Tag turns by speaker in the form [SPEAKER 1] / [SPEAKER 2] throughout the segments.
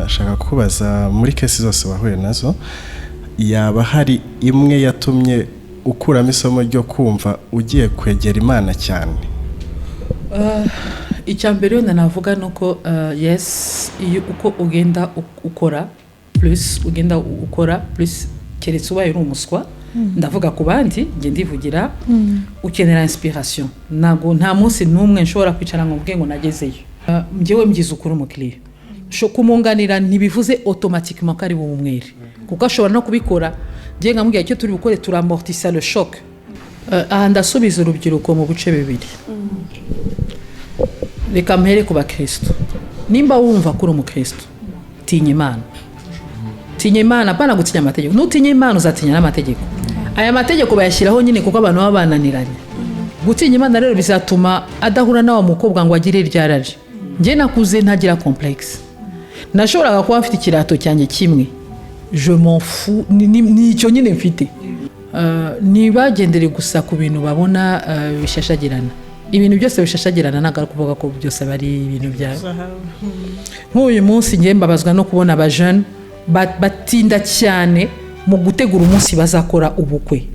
[SPEAKER 1] nashaka kubaza muri kesi zose wahuye nazo yaba hari imwe yatumye ukuramo isomo ryo kumva ugiye kwegera Imana cyane?
[SPEAKER 2] Icyambere navuga nuko yes iyo uko ugenda ukora plus keretse ubaye uri umuswa ndavuga ku bandi nge ndivugira ukenera inspiration nta munsi numwe nshobora kwicara ngo mvuge ngo nagezeyo njyewe mgize ukuri umukiriya sho kumunganira ntibivuze automatiquement ko ari bumwere kuko ashobora no kubikora ngiye nkamubwira icyo turi bukore turamortisa le choc. Ndasubiza urubyiruko mu bice bibiri. Reka mpere ku bakristo. Nimba wumva kuri umukristo tinya Imana apana gutinya amategeko. Nutinya Imana uzatinya n'amategeko. Aya mategeko bayashyiraho nyine kuko abantu baba bananiranye. Gutinya Imana rero bizatuma adahura nawe mukobwa ngo agire ryaraje. Nge nakuze ntagira complexe. Nashoboraga kuba mfite ikirato cyanjye kimwe. Je m'en fous ni icyo nyine mfite. Nibagendere gusa ku bintu babona bishashagirana. Ibintu byose bishashagirana ntago kuvuga ko byose bari ibintu bya. Nk'uyu munsi ngiye mbabazwa no kubona aba jeune batinda cyane mu gutegura umunsi bazakora ubukwe.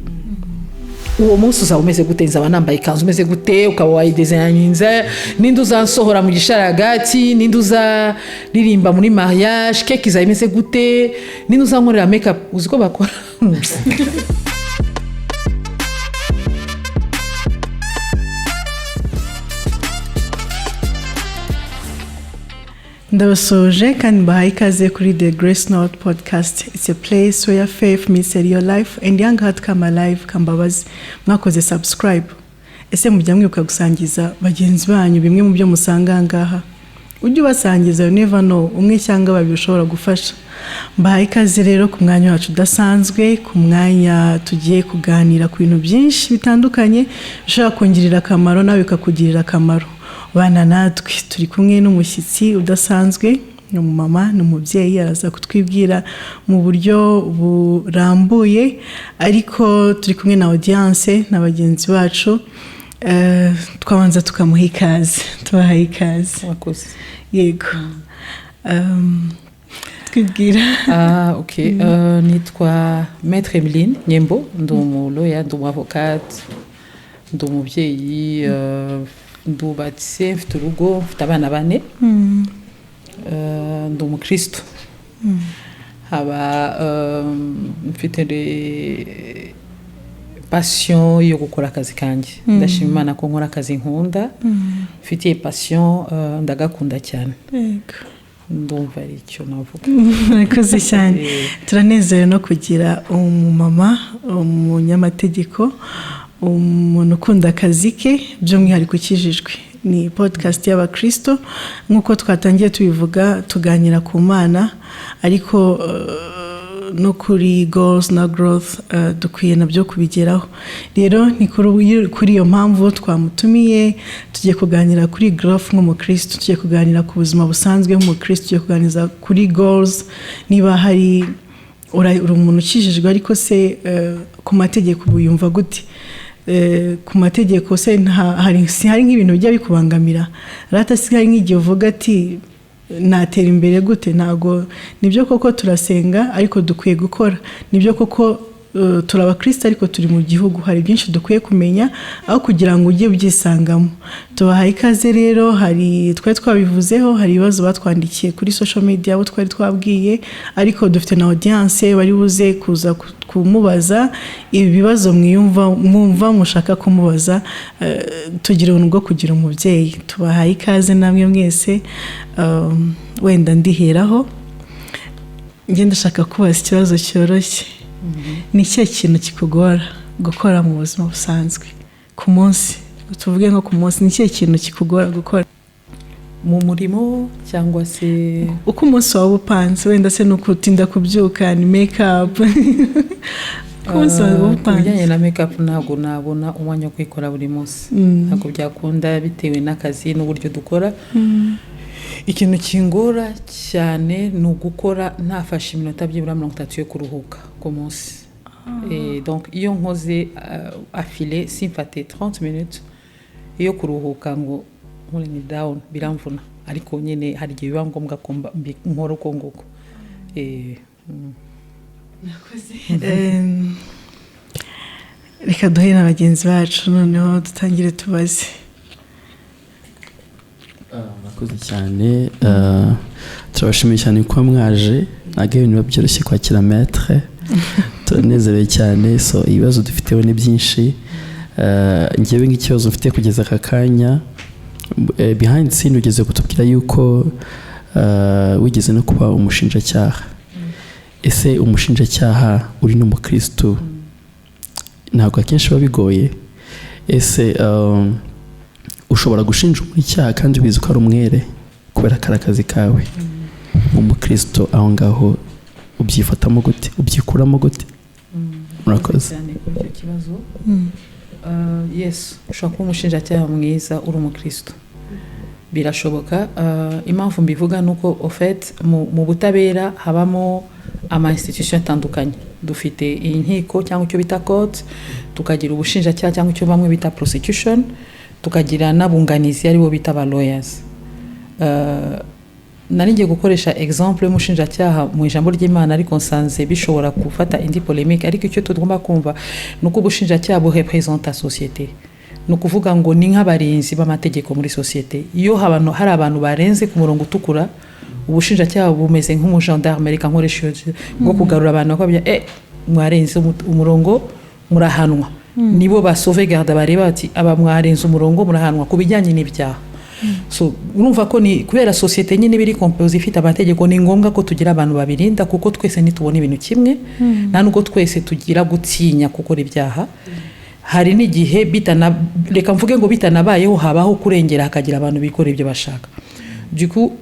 [SPEAKER 2] Uwo munsi uzaba umeze gute? Nzaba nambaye ikanzu umeze gute? Ukaba wayidesigninze ninde uzansohora mu gisharagati, ninde uzaririmba muri mariage, keke izaba imeze gute, ninde uzankorera make up. Uziko bakora
[SPEAKER 3] Ndabasoje kandi bahaye ikaze kuri The Grace Note Podcast. It's a place where faith meets your life and young heart come alive. Kambabazi mwakoze subscribe. Ese mujya mwibuka gusangiza bagenzi banyu bimwe mu byo musanga ngaha? Ujye ubasangiza, you never know, umwe cyangwa babiri ushobora gufasha. Mbahaye ikaze rero ku mwanya wacu udasanzwe, ku mwanya tugiye kuganira ku bintu byinshi bitandukanye bishobora kongirira akamaro nawe bikakugirira akamaro. Bana natwe turi kumwe n'umushyitsi udasanzwe, ni umumama n'umubyeyi araza kutwibwira mu buryo burambuye, ariko turi kumwe na audience na bagenzi bacu. Twabanza tukamuha ikaze. Tubahaye ikaze.
[SPEAKER 2] Wakoze.
[SPEAKER 3] Yego. Twibwira.
[SPEAKER 2] Okay. Nitwa Maître Emeline Nyembo, ndi umuloya, ndi umuvocate, ndi umubyeyi, ndubatse, mfite urugo, mfite abana 4. Ndi umukristo. Haba mfite passion yo gukora akazi kanjye. Ndashima Imana ko nkora akazi nkunda. Mfite passion ndagakunda cyane.
[SPEAKER 3] Yego.
[SPEAKER 2] Ndumva ari icyo navuga.
[SPEAKER 3] Murakoze cyane. Turanezerewe no kugira umumama, umunyamategeko, umuntu ukunda akazi ke by'umwihariko ukijijwe. Ni podcast y'abakristo nk'uko twatangiye tubivuga, tuganira ku Mana ariko no kuri goals na growth dukwiye nabyo kubigeraho. Rero ni kuri iyo mpamvu twamutumiye, tugiye kuganira kuri growth nk'umukristo, tugiye kuganira ku buzima busanzwe nk'umukristo, tugiye kuganira kuri goals, niba hari uri umuntu ukijijwe ariko se ku mategeko buyumva gute? Ku mategeko se hari nk'ibintu bijya bikubangamira? Ratasigaye nk'igihe uvuga ati natera imbere gute? Ntago nibyo koko turasenga ariko dukwiye gukora, nibyo koko turabakristo ariko turi mu gihugu, hari byinshi dukwiye kumenya aho kugira ngo ujye byisangamo. Tubahaye ikaze rero, hari twari twabivuzeho, hari ibibazo batwandikiye kuri social media abo twari twabwiye, ariko dufite na audience bari buze kuza kumubaza ibi bibazo mwumva mushaka kumubaza. Tugira ubuntu bwo kugira umubyeyi. Tubahaye ikaze namwe mwese. Wenda ndiheraho ngenda ndashaka kubaza ikibazo cyoroshye. Ni cyo kintu kikugora gukora mu buzima busanzwe ku munsi? Tuvuge nko ku munsi, ni cyo kintu kikugora gukora
[SPEAKER 2] mu murimo cyangwa se
[SPEAKER 3] uko umunsi wawe upanze? Wenda se nuko utinda kubyuka, ni make up
[SPEAKER 2] bijyanye na make up ntabwo nabona umwanya wo kwikora buri munsi. Ntabwo byakunda bitewe n'akazi n'uburyo dukora. Ikintu kingora cyane ni ugukora ntafashe iminota byibura 30 yo kuruhuka ku munsi. Donc iyo nkoze affilé simfate 30 minutes yo kuruhuka ngo nkore ni down biramvuna. ariko nyine hari igihe biba ngombwa ko nkora uko nguko.
[SPEAKER 3] Reka duhe na bagenzi bacu noneho dutangire tubaze.
[SPEAKER 4] Murakoze cyane, turabashimiye cyane kuba mwaje, ntabwo ibintu biba byoroshye kwakira maître, turanezerewe cyane. So ibibazo dufiteho ni byinshi, ngewe nk'ikibazo mfite kugeza aka kanya, behind scene ugeze kutubwira yuko wigeze no kuba umushinjacyaha. Ese umushinjacyaha uri n'umukristo ntabwo akenshi biba bigoye? Ese ushobora gushinja umuntu icyaha kandi ubizi ko ari umwere kubera ko ari akazi kawe nk'umukristo, aho ngaho ubyifatamo gute, ubyikuramo gute? Murakoze
[SPEAKER 2] cyane kuri icyo kibazo. Yes, ushobora kuba umushinjacyaha mwiza uri umukristo, birashoboka. Impamvu mbivuga ni uko au fait mu butabera habamo ama institution atandukanye. Dufite inkiko cyangwa icyo bita court, tukagira ubushinjacyaha cyangwa icyo bamwe bita prosecution, tukagira n'abunganizi aribo bita ba lawyers. Nari ngiye gukoresha exemple y'umushinjacyaha mu ijambo ry'Imana, ariko nsanze bishobora gufata indi polemique, ariko icyo tugomba kumva nuko ubushinjacyaha burepresenta société. Ni ukuvuga ngo ni nk'abarinzi b'amategeko muri société. Iyo hari abantu barenze ku murongo utukura, ubushinjacyaha bumeze nk'umugendarme, reka nkoresha bwo kugarura abantu bakabya mwarenze umurongo murahanwa. Nibo ba sauvegarde bareba ati aba mwarenze umurongo murahanwa ku bijyanye n'ibyaha. So urumva ko ni kubera société nyine biri compose ifite amategeko, ni ngombwa ko tugira abantu babirinda, kuko twese nitubona ibintu kimwe, nta nuko twese tugira gutinya gukora ibyaha. Hari n'igihe reka mvuge ngo bitanabayeho habaho kurengera, hakagira abantu bikora ibyo bashaka. Du coup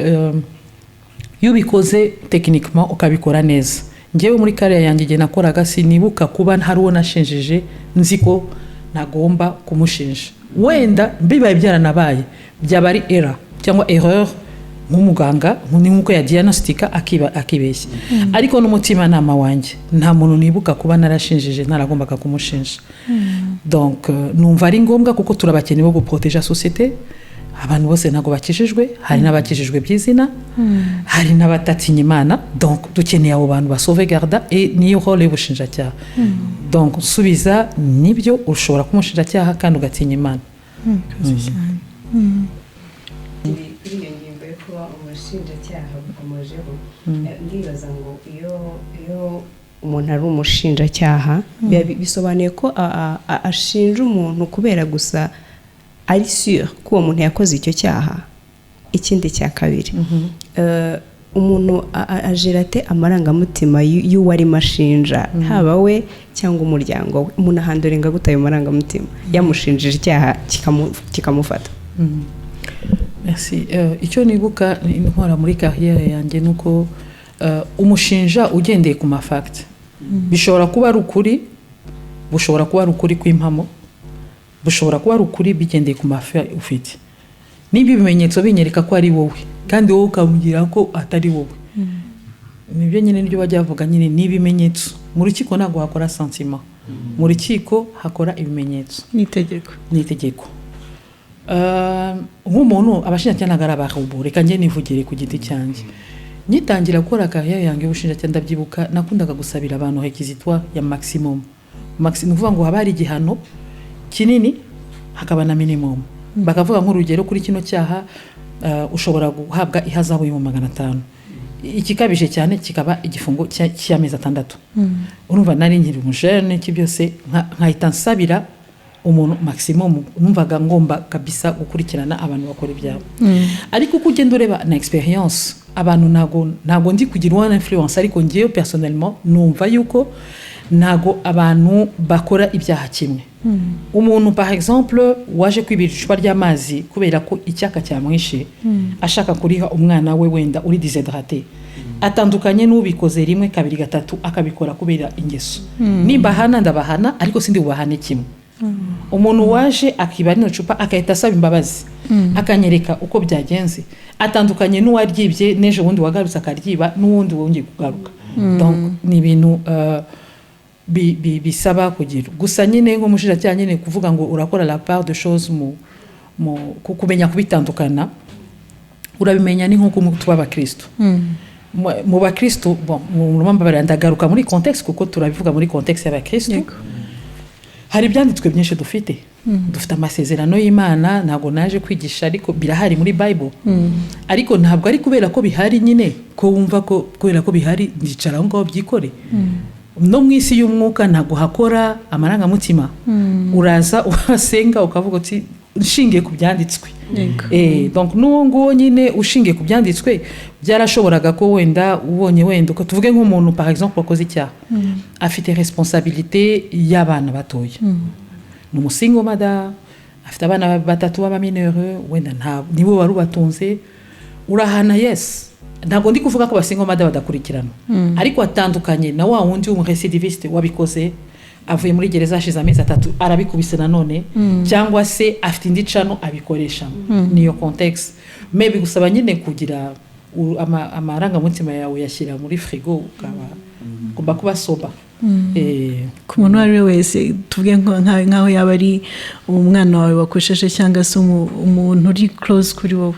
[SPEAKER 2] iyo ubikoze techniquement ukabikora neza. Ngewe muri kariya yanjye igihe nakoraga sinibuka kuba hari uwo nashinjije nzi ko nagomba kumushinja. Wenda bibaye byaranabaye byaba ari error cyangwa erreur nk'umuganga nk'uko ya diagnostica akibeshya, ariko n'umutima nama wanjye nta muntu nibuka kuba narashinjije naragombaga kumushinja. Donc numva ari ngombwa kuko turabakene bo guprotéger société. Abantu bose ntago bakijijwe, hari n'abakijijwe by'izina, hari n'abatatinya Imana. Donc dukeneye abo bantu ba sauvegarde, et niyo role y'ubushinjacyaha. Donc subiza nibyo, ushobora kumushinjacyaha kandi ugatinya Imana.
[SPEAKER 5] Kuri iyo ngingo yo kuba umushinjacyaha bukomejeho, ndibaza ngo iyo umuntu ari umushinjacyaha bisobanuye ko ashinja umuntu kubera gusa ari sûr ko uwo muntu yakoze icyo cyaha. Ikindi cya kabiri, umuntu agira ate amarangamutima y'uwo arimo ashinja, haba we cyangwa umuryango we? Umuntu ahandorenga gute ayo marangamutima yamushinjije icyaha kikamufata?
[SPEAKER 2] Merci. Icyo nibuka nkora muri carrière yanjye nuko umushinja ugendeye ku mafact, bishobora kuba ari ukuri, bushobora kuba ari ukuri kw'impamo, bushobora kuba ari ukuri bigendeye ku mafa ufite. Niba ibimenyetso binyereka ko ari wowe kandi wowe ukamubwira ko atari wowe, nibyo nyine nibyo bajya bavuga nyine n'ibimenyetso. Mu rukiko ntabwo hakora sentiment, mu rukiko hakora ibimenyetso n'itegeko. Nk'umuntu abashinjacyaha ntabwo ari abahubu, reka njye nivugire ku giti cyanjye. Nyitangira gukora carrière yanjye y'ubushinjacyaha ndabyibuka nakundaga gusabira abantu réquisitoire ya maximum. Ni ukuvuga ngo haba hari igihano kinini hakaba na minimum. Bakavuga nk'urugero kuri kino cyaha ushobora guhabwa ihazabu $500. Ikikabije cyane kikaba igifungo cy'amezi 6. Urumva nari nkiri umujene cybyose nkahita nsabira umuntu maximum, numvaga ngomba kabisa gukurikirana abantu bakora ibyabo. Ariko uko ugenda ureba na experience, abantu ntago ndi kugira one influence, ariko ngiye personnellement numva yuko ntago abantu bakora ibyaha kimwe. Umuntu par exemple waje kwibira icupa ry'amazi kubera ko icyaka cyamwishe, ashaka kuriha umwana we wenda uri déshydraté, atandukanye n'ubikoze rimwe kabiri gatatu akabikora kubera ingeso. Nimba hana ndabahana, ariko sindi ubahane kimwe. Umuntu waje akiba rino cupa akahita asaba imbabazi, akanyereka uko byagenze, atandukanye n'uwaryibye neje wundi wagarutse akaryiba n'uwundi wongeye kugaruka. Donc ni ibintu bisaba kugira gusa nyine ngo mushinjacyaha nyine kuvuga ngo urakora la part de choses mu kumenya kubitandukana. urabimenya ni nk'uko tuba abakristo mu bakristo bon mu mpamvu barandagaruka muri context kuko turabivuga muri context y'abakristo hari ibyanditswe byinshi dufite amasezerano y'Imana ntago naje kwigisha ariko birahari muri Bible ariko ntabwo ari kubera ko bihari nyine ko wumva ko kubera ko bihari ndicara ngo byikore no mu isi y'umwuka ntago hakora amarangamutima uraza uhasenga ukavuga uti ushingiye ku byanditswe donc n'uwo nguwo nyine ushingiye ku byanditswe byarashoboraga ko wenda ubonye wenda uko tuvuge nk'umuntu par exemple wakoze icyaha afite responsabilité y'abana batoya ni umusingo mada afite abana batatu b'abaminere wenda nibo wari ubatunze urahana yes ntabwo ndi kuvuga ko abasingo mada badakurikirana ariko atandukanye na wa wundi w'umurecidiviste wabikoze avuye muri gereza ashize amezi 3 arabikubise nanone cyangwa se afite indi cano abikoresha niyo context maybe gusaba nyine kugira amarangamutima yawe yashyira muri frigo ukaba kuba soba
[SPEAKER 3] ku muntu wari wese tuvuge nkaho yaba ari umwana wawe wakosheje cyangwa se umuntu uri close kuri wowe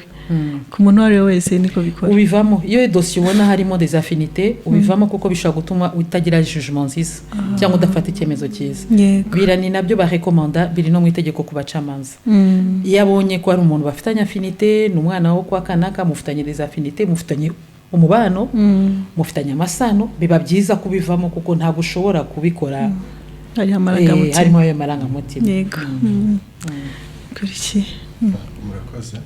[SPEAKER 3] ku muntu wari wese niko bikora
[SPEAKER 2] ubivamo iyo dossier ubona harimo des affinités ubivamo kuko bishobora gutuma utagira jugement nziza cyangwa udafata icyemezo cyiza birani nabyo barekomanda biri no mu itegeko ku bacamanza iyo abonye ko ari umuntu bafitanye affinité n'umwana wo kwa kanaka mufitanye des affinités mufitanye umubano mufitanye amasano biba byiza kubivamo kuko ntabwo ushobora kubikora harimo ayo marangamutima
[SPEAKER 3] yego kurikiye
[SPEAKER 1] murakoze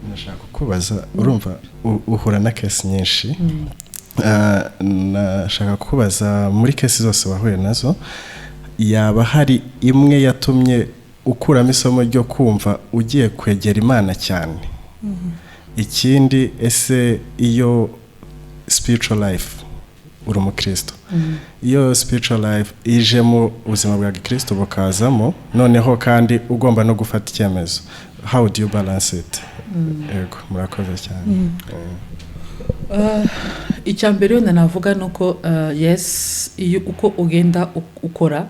[SPEAKER 1] nashaka kubaza urumva uhura na case nyinshi nashaka kubaza muri case zose wahuye nazo yaba hari imwe yatumye ukuramo isomo ryo kumva ugiye kwegera Imana cyane ikindi ese iyo spiritual life uri umukristo iyo spiritual life ije mu buzima bwa Kristo bukazamo noneho kandi ugomba no gufata icyemezo how do you balance it yego murakoze cyane
[SPEAKER 2] icyambere navuga nuko yes iyo uko ugenda ukora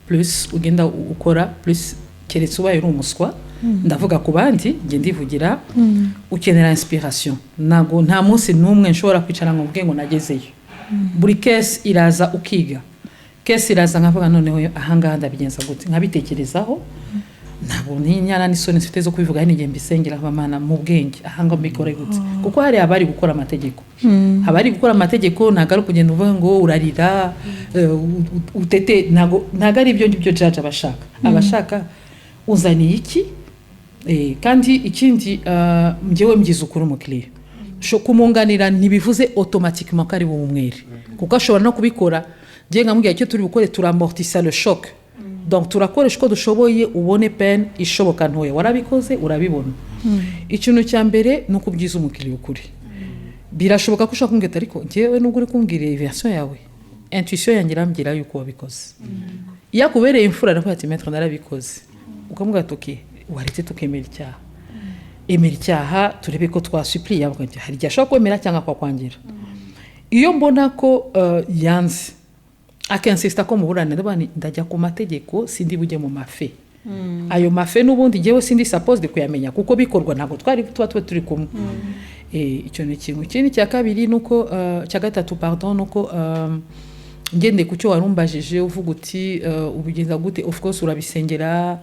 [SPEAKER 2] plus keretse ubaye uri umuswa ndavuga ku bandi nge ndivugira ukenera inspiration nago nta munsi numwe nshobora kwicara ngo mvuge ngo nagezeyo buri case iraza ukiga case iraza nkavuga noneho ahangaha ndabigenza gute nkabitekerezaho ntabwo n'inyana n'isoni zifite zo kubivuga n'igihe mbisengera abamana mu bwenge ahanga mbikore gute kuko hari abari gukora amategeko abari gukora amategeko nagaru kugenda uvuga ngo urarira utete ntago ari ibyo ngibyo judge abashaka uzaniye iki kandi ikindi njyewe mgize ukuri umukiriya kumunganira ntibivuze automatiquement ko ari bumwere kuko ashobora no kubikora ngiye nkamubwira icyo turi bukore turamortisa le choc donc turakoresha uko dushoboye ubone pen ishoboka ntoya warabikoze urabibona ikintu cya mbere ni ukubwiza umukiriya ukuri birashoboka ko ushaka kumbwira ariko njyewe nubwo uri kumbwira version yawe intuition yanjye irambwira yuko wabikoze iyo akubereye imfura nakuye ati maître narabikoze ukamubwira ati waretse tukemera icyaha turebe ko twasupplie hari igihe ashobora kwemera cyangwa kwakwangira iyo mbona ko yanze akinsista ko muburane ndajya ku mategeko sindi bujye mu mafe ayo mafe n'ubundi ngewe sindi supposed kuyamenya kuko bikorwa ntabwo twari turi kumwe icyo ni kimwe ikindi cya kabiri nuko cya gatatu pardon nuko ngende ku cyo warumbajije uvuga uti ubigenza gute of course urabisengera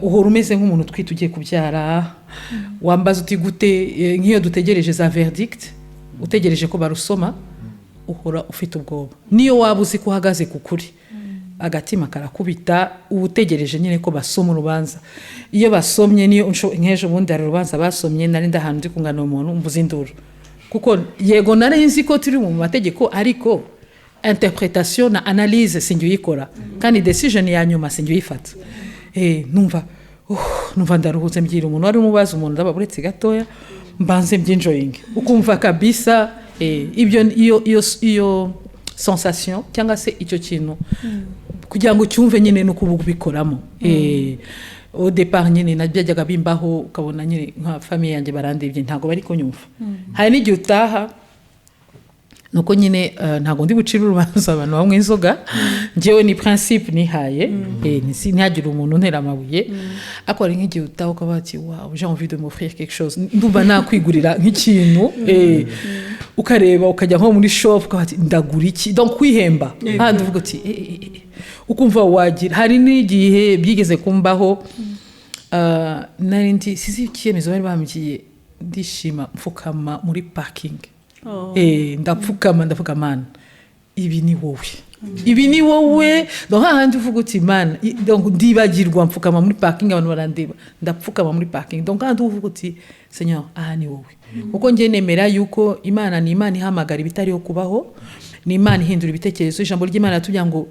[SPEAKER 2] uhora umeze nk'umuntu twite ugiye kubyara wambaza uti gute nk'iyo dutegereje za verdict utegereje ko barusoma uhora ufite ubwoba niyo waba uzi ko uhagaze ku kuri agatima karakubita utegereje nyine ko basoma urubanza iyo basomye niyo nk'ejo bundi hari urubanza basomye nari ndahantu ndi kungana umuntu mvuze induru kuko yego nari nzi ko turi mu mategeko ariko interpretation na analyse sinjye uyikora kandi decision ya nyuma sinjye uyifata numva ndaruhutse mbwira umuntu wari umubaza umuntu ndaba buretse gatoya mbanze mbyinjoying ukumva kabisa iyo sensation cyangwa se icyo kintu kugira ngo cyumve nyine no kubikoramo au départ nyine nabyajyaga bimbaho ukabona nyine nka famille yanjye barandebye ntago bari kunyumva hari n'igihe utaha nuko nyine ntabwo ndi bucire urubanza abantu banywa inzoga njyewe ni principe nihaye ntihagire umuntu untera amabuye ariko hari nk'igihe utaha ukaba bati wow j'ai envie de m'offrir quelque chose ndumva nakwigurira nk'ikintu ukareba ukajya nko muri shop ukaba bati ndagura iki donc kwihemba handi uvuga uti ukumva wagira hari n'igihe byigeze kumbaho nari ndi sizi icyemezo bari bambwiye ndishima mfukama muri parking ndapfukama ndavuga mana ibi ni wowe donc hahandi uvuga uti mana donc ndibagirwa mfukama muri parking abantu barandeba ndapfukama muri parking donc hahandi uvuga uti Seigneur aha ni wowe kuko njye nemera yuko Imana ni Imana ihamagara ibitariho kubaho ni Imana ihindura ibitekerezo ijambo ry'Imana tugira ngo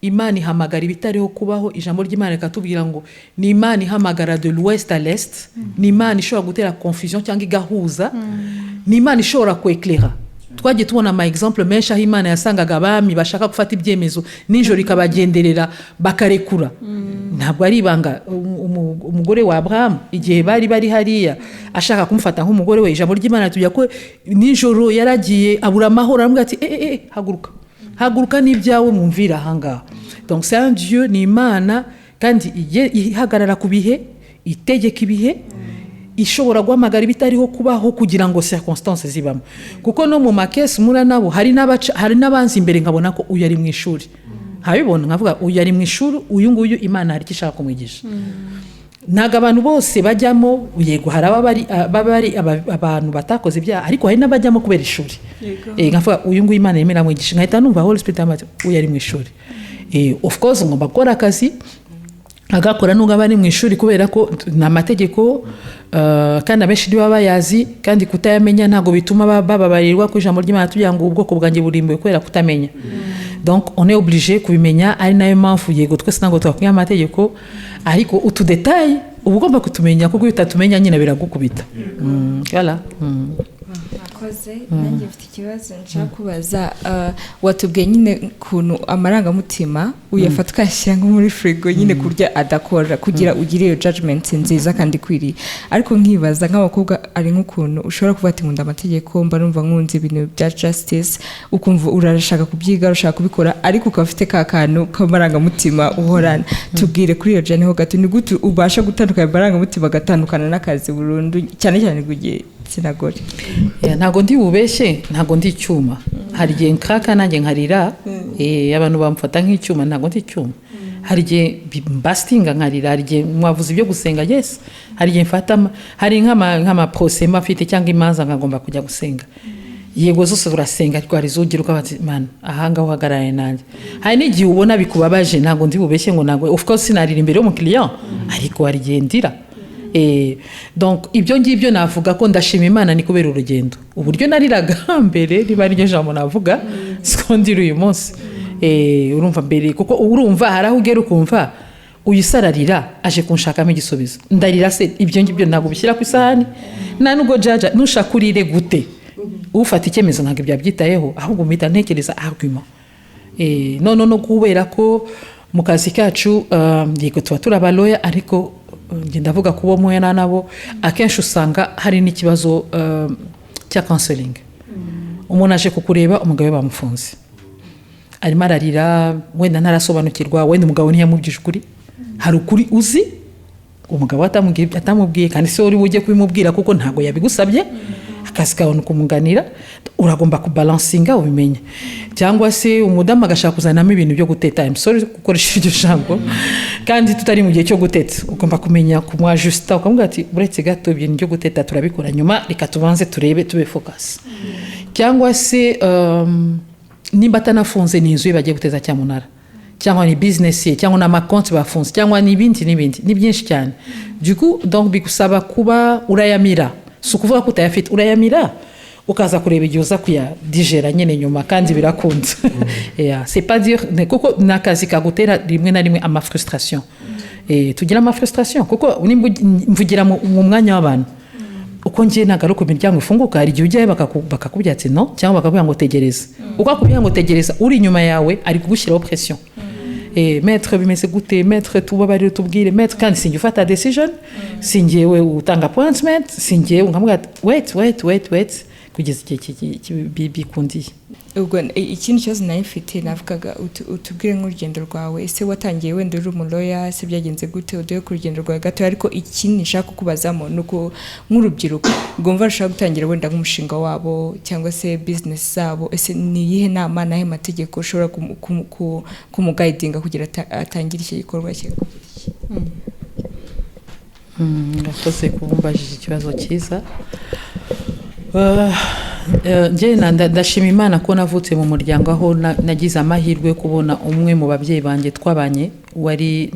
[SPEAKER 2] Imana ihamagara ibitariho kubaho ijambo ry'Imana katubwira ngo ni Imana ihamagara de l'ouest à l'est ni Imana ishobora gutera confusion cyangwa igahuza ni Imana ishobora kweclaira twagiye tubona ama exemple menshi aho Imana yasangaga abami bashaka gufata ibyemezo nijoro ikabagenderera bakarekura ntabwo ari ibanga umugore wa Abraham igihe bari hariya ashaka kumufata nk'umugore we ijambo ry'Imana tujya ko nijoro yaragiye abura amahoro aramubwira ati haguruka n'ibyawe mumvira ahangaha donc c'est un Dieu ni Imana kandi ihagarara ku bihe itegeka ibihe ishobora guhamagara ibitariho kubaho kugira ngo circonstances zibamo kuko no mu makesi mura nabo hari n'abanzi imbere nkabona ko uyu ari mu ishuri habibona nkavuga uyu ari mu ishuri uyu nguyu Imana hari kishaka kumwigisha ntago abantu bose bajyamo yego hari abari abantu batakoze ibyaha ariko hari n'abajyamo kubera ishuri nkavuga uyu nguyu Imana yemera mwigisha nkahita numva Holy Spirit amati uyu ari mu ishuri of course ngomba gukora akazi agakora nubwo abari mu ishuri kubera ko na amategeko kandi abenshi niba bayazi kandi kutayamenya ntago bituma bababarirwa ku ijambo ry'Imana tugira ngo ubwoko bwanjye burimbuye kubera kutamenya donc on est obligé kubimenya ari nayo mpamvu yego twese ntago twakwiye amategeko ariko utu detail ubugomba kutumenya kuko utatumenya nyine biragukubita voilà
[SPEAKER 6] akoze nanjye mfite ikibazo nshaka kubaza watubwiye nyine kuntu amarangamutima uyafata ukayashyira nko muri frigo nyine kurya adakora kugira ugire iyo judgment nziza kandi kwiriye ariko nkibaza nk'abakobwa ari nk'ukuntu ushobora kuvuga ati nkunda amategeko mba numva nkunze ibintu bya justice ukumva urashaka kubyiga urashaka kubikora ariko ukaba ufite ka kantu k'amarangamutima uhorana tubwire kuri iyo jane ho gato ni gute ubasha gutandukanya amarangamutima agatandukana n'akazi burundu cyane cyane kugiye sinagore
[SPEAKER 2] ntago ndi bubeshye ntago ndi icyuma hari igihe nkaka nanjye nkarira abantu bamfata nk'icyuma ntago ndi icyuma hari igihe mbastinga nkarira hari igihe mwavuze ibyo gusenga yes hari igihe mfata hari nk'ama procès mafite cyangwa imanza nkagomba kujya gusenga yego zose urasenga ariko hari zugira ukabati man ahanga uhagaraye nanjye hari n'igihe ubona bikubabaje ntago ndi bubeshye ngo ntago of course sinarira imbere y'umukiriya ariko hari igihe ndira donc ibyo ngibyo navuga ko ndashima Imana ni kubera urugendo uburyo nariraga mbere riba ari ryo jambo navuga siko ndira uyu munsi urumva mbere kuko urumva hari aho ugera ukumva uyisararira aje kunshakamo igisubizo ndarira se ibyo ngibyo ntabwo bishyira ku isahani nta nubwo jaja nushaka urire gute ufata icyemezo ntabwo byabyitayeho ahubwo mpita ntekereza argument no kubera ko mu kazi kacu yego tuba turaba lawyer ariko ndavuga kubo moyana nabo akenshi usanga hari n'ikibazo cya counseling umuntu aje kukureba umugabo we bamufunze arimo ararira wenda ntarasobanukirwa wenda umugabo ntiyamubwije ukuri hari ukuri uzi umugabo atamubwiye kandi se uri bujye kubimubwira kuko ntago yabigusabye akazi kawe kumuganira uragomba kubalansinga ubimenye cyangwa se umudamu agashaka kuzanamo ibintu byo guteta I'm sorry gukoresha iryo jambo kandi tutari mu gihe cyo guteta ugomba kumenya kumwajusta ukamubwira ati buretse gato ibintu byo guteta turabikora nyuma reka tubanze turebe tube focus cyangwa se nimba atanafunze ni inzu bagiye guteza cyamunara cyangwa ni business ye cyangwa n'ama compte bafunze cyangwa n'ibindi ni byinshi cyane du coup donc bigusaba kuba urayamira sukuvuga ko utayafite urayamira ukaza kureba igihe uza kuyadigera nyine nyuma kandi birakunze c'est pas dire kuko nakazi kagutera rimwe na rimwe ama frustration tugira ama frustration kuko mvugira mu mwanya w'abantu uko ngiye nagaruka imiryango ifunguka hari igihe ujyayo bakakubwira ati no cyangwa bakakubwira ngo tegereza ukakubwira ngo tegereza uri inyuma yawe ari kugushyiraho pression maître bimeze gute maître tubabarire tubwire maître kandi sinjye ufata decision sinjye we utanga appointment sinjye nkamubwira wait kugeza igihe bikundiye.
[SPEAKER 6] ubwo ikindi kibazo nari mfite navugaga utubwire nk'urugendo rwawe ese watangiye wenda uri umuloya ese byagenze gute uduhe ku rugendo rwawe gato ariko ikindi nshaka kukubazamo ni uko nk'urubyiruko rwumva rushaka gutangira wenda nk'umushinga wabo cyangwa se business zabo ese ni iyihe nama n'ahe mategeko ushobora kumugayidinga kugira atangire iki gikorwa cye?
[SPEAKER 2] Urakoze kubumbajije ikibazo cyiza. Njye ndashima Imana ko navutse mu muryango aho nagize amahirwe yo kubona umwe mu babyeyi banjye twabanye wari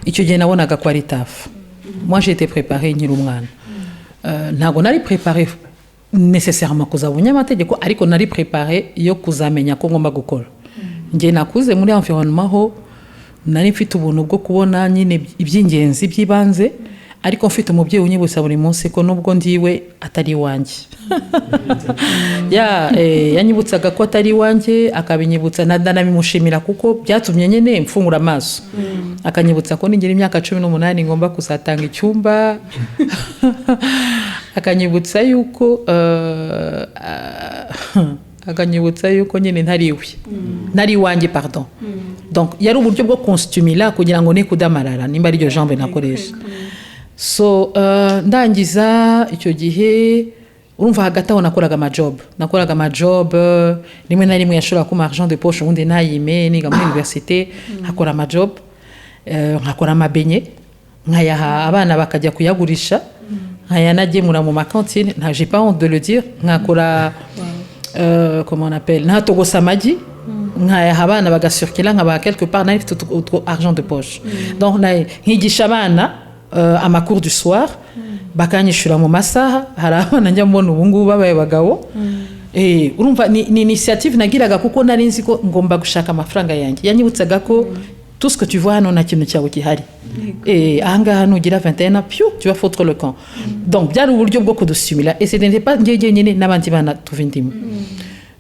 [SPEAKER 2] icyo gihe nabonaga ko ari tafu. Moi j'étais préparée nkiri umwana, ntabwo nari préparée nécessairement kuzaba umunyamategeko ariko nari préparée yo kuzamenya ko ngomba gukora. Njye nakuze muri environnement ho nari mfite ubuntu bwo kubona nyine iby'ingenzi by'ibanze ariko mfite umubyeyi unyibutsa buri munsi ko nubwo ndiwe atari iwanjye. Yanyibutsaga ko atari iwanjye akabinyibutsa ndanabimushimira kuko byatumye nyine mfungura amaso. Akanyibutsa ko ningira imyaka 18 ngomba kuzatanga icyumba. Akanyibutsa yuko nyine ntari iwanjye pardon. Donc yari uburyo bwo constumila kugira ngo ne kudamarara nimba ari ryo jambo nakoresha. So ndangiza icyo gihe urumva hagati aho nakoraga amajob rimwe na rimwe yashobora kuma argent de poche ubundi ntayime niga muri université hakora amajob nkakora amabenye nkayaha abana bakajya kuyagurisha nkayanagemura mu makantine nta j'ai pas honte de le dire nkakora comment on appelle natogosa amagi nkayaha abana bagacirculer nkaba quelque part nari mfite argent de poche donc nkigisha abana amakuru du soir bakanyishura mu masaha hari abana njya mbona ubu ngubu babaye bagabo. Urumva ni initiative nagiraga kuko nari nzi ko ngomba gushaka amafaranga yanjye. Yanyibutsaga ko tout ce que tu vois hano nta kintu cyawe gihari. Ahangaha nugira 21 ans tu vas foutre le camp. Donc byari uburyo bwo kudustimula et c'était pas njye nyine n'abandi bana tuvindimo.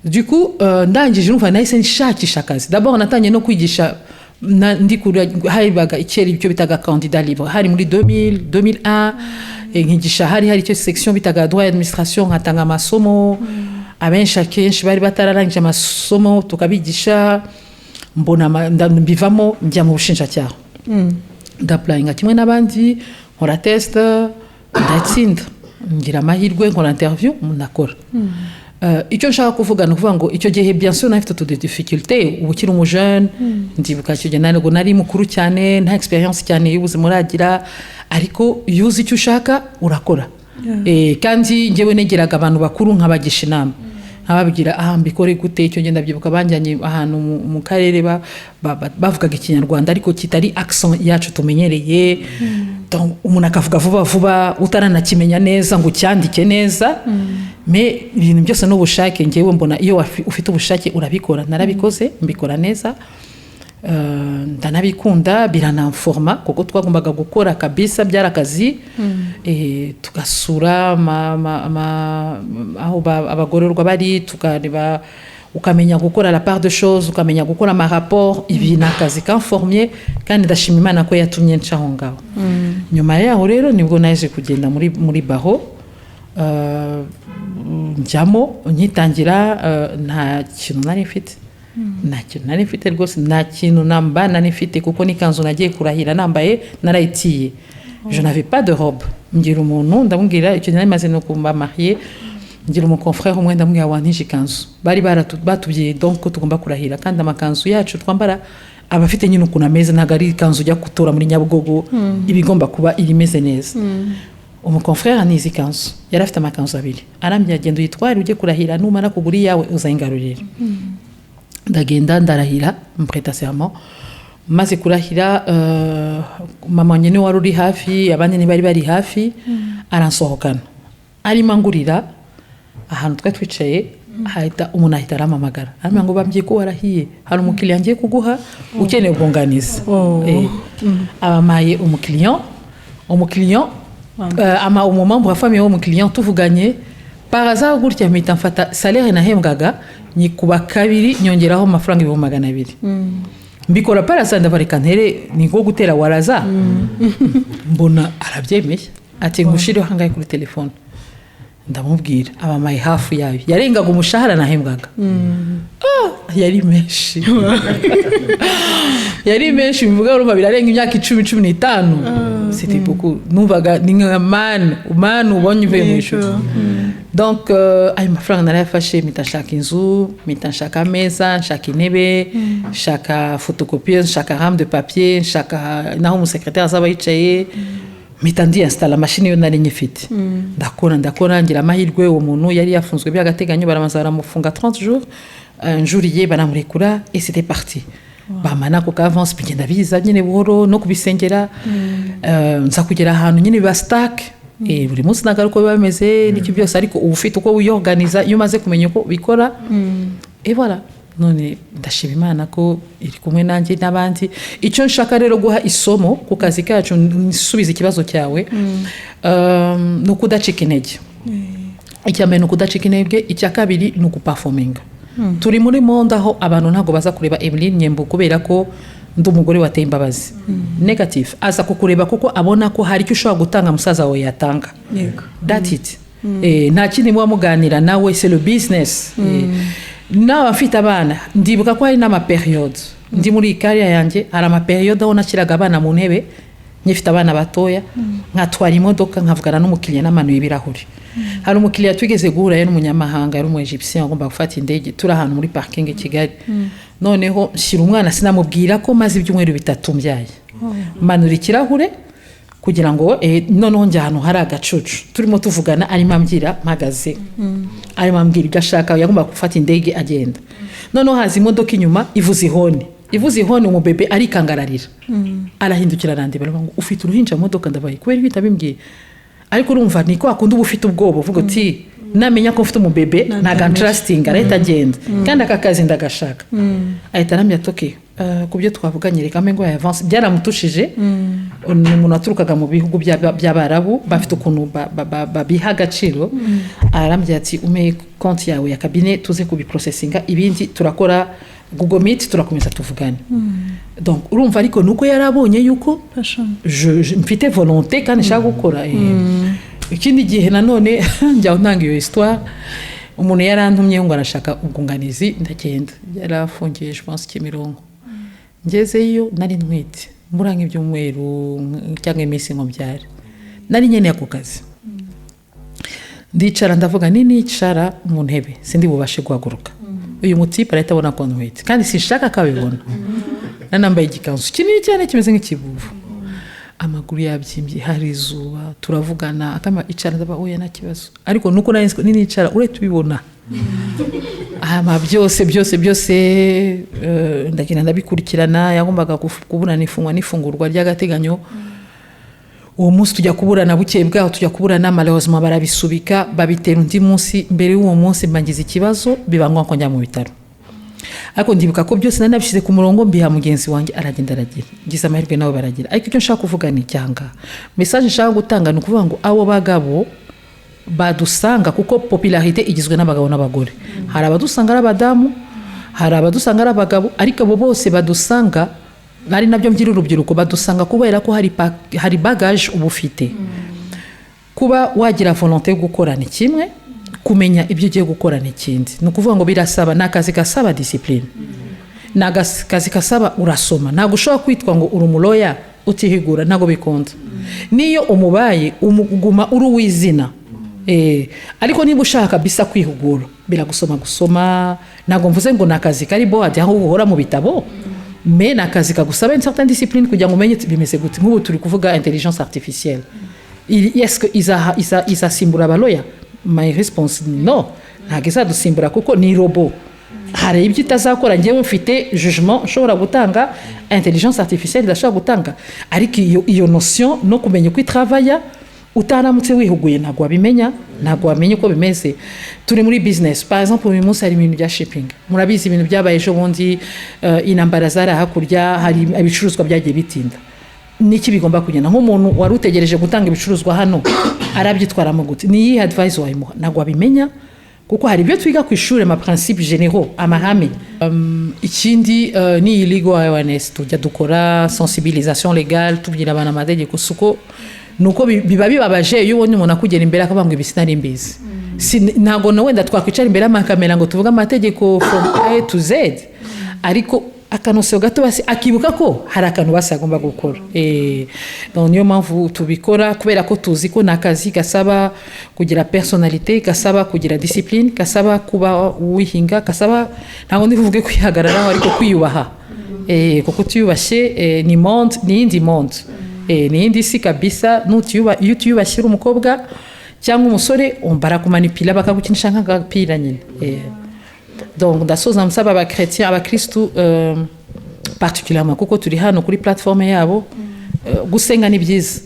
[SPEAKER 2] Du coup ndangije urumva nahise nshakisha akazi. D'abord natangiye no kwigisha ndi haribaga icyeri icyo bitaga candidat libre hari muri 2001 nkigisha hari icyo section bitaga droit administration nkatanga amasomo abenshi akenshi bari batararangije amasomo tukabigisha mbona mbivamo njya mu bushinjacyaha ndaplayinga kimwe n'abandi nkora test ndatsinda ngira amahirwe nkora interview ndakora. Icyo nshaka kuvuga no kuvuga ngo icyo gihe bien sûr nafite des difficultés ubukira umujeune ndibuka icyo gihe nari mukuru cyane nta experience cyane y'ubuzima muragira ariko yuzi icyo ushaka urakora. Kandi njyewe negeraga abantu bakuru nkabagisha inama nkababwira mbikore gute. Icyo gihe ndabyibuka banjyanye ahantu mu karere bavugaga ikinyarwanda ariko kitari accent yacu tumenyereye. Donc umuntu akavuga vuba utaranakimenya neza ngo cyandike neza. Mais ibintu byose n'ubushake njyewe mbona iyo ufite ubushake urabikora. Narabikoze mbikora neza ndanabikunda biranamforma kuko twagombaga gukora kabisa byarakazi. Tugasura aho abagororwa bari tukareba ukamenya gukora la part de choses ukamenya gukora ama rapport ibi nakazi kanformye kandi ndashima Imana ko yatumye ncaho ngaho. Nyuma yaho rero nibwo naje kugenda muri baho njyamo nyitangira nta kintu nari mfite rwose nta kintu nari mfite kuko nikanzu nagiye kurahira nambaye narayitiye. Je n'avais pas de robe. Ngira umuntu ndamubwira icyo nari maze no kumba marié ngira umu confrère umwe ndamubwira wantije ikanzu bari batubye donc ko tugomba kurahira kandi amakanzu yacu twambara abafite nyine ukuntu ameze ntago ari ikanzu ujya gutora muri Nyabugogo ibigomba kuba irimeze neza. Umu confrère anize ikanzu yari afite amakanzu abiri arambye agenda uyitware ujye kurahira numara kugura yawe uzayingarurira. Ndagenda ndarahira mpreta serment maze kurahira mama nyene wari uri hafi abandi ni bari hafi aransohokana arimo angurira ahantu twicaye hahita umuntu ahita aramamagara arambye ngo bambye ko warahiye hari umukiriya ngiye kuguha ukeneye ubwunganizi. Abamaye umukiriya ama umumambo wa famille w'umukiriya tuvuganye par hasard gutya mpita mfata salaire nahembwaga nyikuba kabiri nyongeraho amafaranga 200. Mbikora par hasard ndabareka ntere niko gutera waraza mbona arabyemeye ati ngushire hangaye kuri telefone ndamubwira abamaye hafi yayo yarengaga umushahara nahembwaga yari menshi yari menshi bivuga urumva birarenga imyaka 10-15 c'était beaucoup numvaga ni nka man ubonye uvuye mu ishuri donc ayo mafaranga narayafashe mpita nshaka inzu mpita nshaka ameza nshaka intebe nshaka photocopieuse nshaka rame de papier nshaka naho umusekretari azaba yicaye mpita ndiinstalla machine yo nari nyifite ndakora ngira amahirwe uwo muntu yari yafunzwe by'agateganyo baramanza baramufunga 30 jours njuriye baramurekura et c'était parti bamana ko avance bigenda biza nyine buhoro no kubisengera nza kugera ahantu nyine ba stack buri munsi nagaruko bameze n'iki byose ariko ubufite uko wiyorganiza iyo maze kumenya uko bikora et voilà none ndashima Imana ko iri kumwe nanjye n'abandi icyo nshaka rero guha isomo ku kazi kacu nisubiza ikibazo cyawe no kudacika intege icyambere no kudacika intege icya kabiri no guperforminga turi muri monde aho abantu ntago baza kureba Emeline Nyembo kubera ko ndi umugore wateye imbabazi negative aza kukureba kuko abona ko hari icyo ushobora gutanga musaza wawe yatanga that's it nta kindi muba muganira nawe c'est le business nawe afite abana ndibuka ko hari n'amaperiode ndi muri career yanjye hari amaperiode aho nashyiraga abana mu ntebe nyifite abana batoya nkatwara imodoka nkavugana n'umukiriya n'amanuye ibirahuri hari umukiriya twigeze guhura ye n'umunyamahanga yari umu-Egyptien agomba gufata indege turi ahantu muri parking i Kigali noneho nshyira umwana sinamubwira ko maze ibyumweru 3 mbyaye manura ikirahure kugira ngo noneho njya ahantu hari agacucu turimo tuvugana arimo ambwira mpagaze arimo ambwira igashaka yagomba gufata indege agenda noneho haza imodoka inyuma ivuza ihoni umubebe arikangararira arahindukira arandeba ngo ufite uruhinja modoka ndabaye kubera bitabimbwiye ariko urumva ni ko akunda ubufite ubwoba uvuga uti namenya ko mfite umubebe naga trusting arahita agenda kandi akakazi ndagashaka ahita namya toke kubyo twavuganye reka mengo ya avance byaramutushije umuntu aturukaga mu bihugu by'abarabu bafite ukuntu babiha agaciro arambye ati ume konti yawe ya cabinet tuze kubiprocessinga ibindi turakora Google Meet turakomeza tuvugane donc urumva ariko nuko yarabonye yuko je mfite volonté kandi nshaka gukora ikindi gihe nanone njya ntanga iyo histoire umuntu yarantumye ngo arashaka ubwunganizi ndagenda yarafungiye je pense Kimironko ngezeyo nari ntwite muranga ibyumweru cyangwa iminsi ngo mbyare nari nyene ako kazi ndicara ndavuga nicara mu ntebe sindi bubashe guhaguruka uyu mutipe arahita abona ko ntwite kandi sinshaka kabibona nanambaye igikanzu kinini cyane kimeze nk'ikibubu amaguru yabyimbye hari izuba turavugana akama icara ndaba oya nta kibazo ariko nuko nicara uretse ubibona byose ndagenda ndabikurikirana yagombaga kuburana ifungwa n'ifungurwa ry'agateganyo uwo munsi tujya kuburana bukeye bwaho tujya kuburana malheureusement barabisubika babitera undi munsi mbere y'uwo munsi mbangiza ikibazo bibangwa ko njya mu bitaro ariko ndibuka ko byose nanabishyize ku murongo mbiha mugenzi wanjye aragenda aragira ngize amahirwe nawe baragira ariko icyo nshaka kuvuga ni cyanga message nshaka gutanga ni ukuvuga ngo abo bagabo badusanga kuko popularité igizwe n'abagabo n'abagore hari abadusanga ari abadamu hari abadusanga ari abagabo ariko abo bose badusanga nari nabyo mbyira urubyiruko badusanga kubera ko hari bagage ubufite kuba wagira volonté yo gukora ni kimwe kumenya ibyo ugiye gukora ni ikindi ni ukuvuga ngo birasaba n'akazi gasaba discipline n'akazi kasaba urasoma ntabwo ushobora kwitwa ngo uri umuloya utihigura ntabwo bikunda niyo umubaye umuguma uri uw'izina ariko niba ushaka bisa kwihugura biragusoma ntabwo mvuze ngo n'akazi kari board aho uhora mu bitabo mais n'akazi kagusaba une certaine discipline kugira ngo umenye bimeze gute nk'ubu turi kuvuga intelligence artificielle est-ce que izasimbura abaloya my response no ntabwo izadusimbura kuko ni robot hari ibyo itazakora ngewe mfite jugement nshobora gutanga intelligence artificielle idashobora gutanga ariko iyo notion no kumenya uko itravaya utaramutse wihuguye ntabwo wabimenya ntabwo wamenye uko bimeze turi muri business par exemple uyu munsi hari ibintu bya shipping murabizi ibintu byabaye ejo bundi intambara zari hakurya hari ibicuruzwa byagiye bitinda niki bigomba kugenda nk'umuntu wari utegereje gutanga ibicuruzwa hano arabyitwaramo gute niyi advice wayimuha ntabwo wabimenya kuko hari ibyo twiga ku ishuri ama principes généraux amahame ikindi ni legal awareness tujya dukora sensibilisation légale tubwira abana amategeko suko nuko biba bibabaje iyo ubonye umuntu akugera imbere akavuga ngo ibi sinari mbizi ntabwo na wenda twakwicara imbere y'amakamera ngo tuvuge amategeko from A to Z ariko akanose gato basi akibuka ko hari akantu basi agomba gukora niyo mpamvu tubikora kubera ko tuzi ko nakazi gasaba kugira personalite gasaba kugira discipline gasaba kuba wihinga gasaba ntabwo ndi kuvuge kwihagararaho ariko kwiyubaha kuko tuyubashye ni monde ni indi monde ni indi si kabisa iyo tuyubashyira umukobwa cyangwa umusore barakumanipula bakagukinisha nk'agapira nyine donc ndasoza nsaba abakristiens abakristu particulièrement kuko turi hano kuri plateforme yabo gusenga ni byiza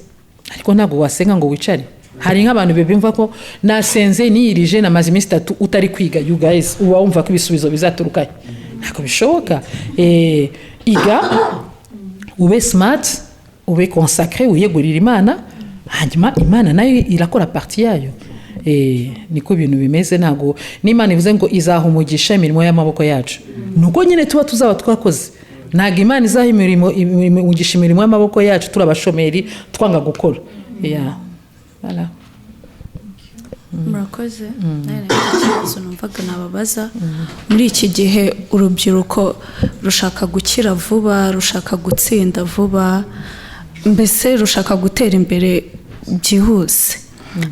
[SPEAKER 2] ariko ntabwo wasenga ngo wicare hari nk'abantu bimva ko nasenze niyirije namaze iminsi 3 utari kwiga you guys uba wumva ko ibisubizo bizaturuka ntabwo bishoboka iga ube smart ube consacré uyegurira Imana hanyuma Imana nayo irakora partie yayo niko ibintu bimeze ntago n'Imana ivuze ngo izahumugisha imirimo y'amaboko yacu nuko nyine tuba tuzaba twakoze ntago Imana izahumugisha imirimo y'amaboko yacu turabashomeri twanga gukora voilà
[SPEAKER 7] murakoze nayo ikibazo numvaga nababaza muri iki gihe urubyiruko rushaka gukira vuba rushaka gutsinda vuba mbese rushaka gutera imbere byihuse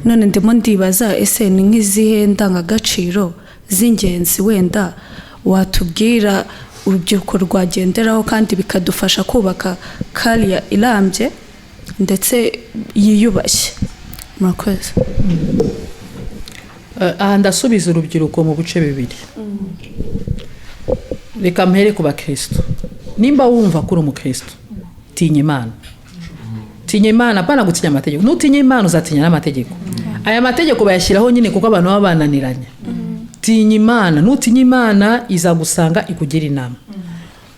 [SPEAKER 7] none ndimo ndibaza ese ni nk'izihe ndangagaciro z'ingenzi wenda watubwira urubyiruko rwagenderaho kandi bikadufasha kubaka kariya irambye ndetse yiyubashye murakoze
[SPEAKER 2] aha ndasubiza urubyiruko mu bice bibiri reka mpere ku bakristo nimba wumva ko uri umukristo tinya Imana tinya Imana apana gutinya amategeko nutinya Imana uzatinya n'amategeko aya mategeko bayashyiraho nyine kuko abantu baba bananiranye tinya Imana nutinya Imana izagusanga ikugira inama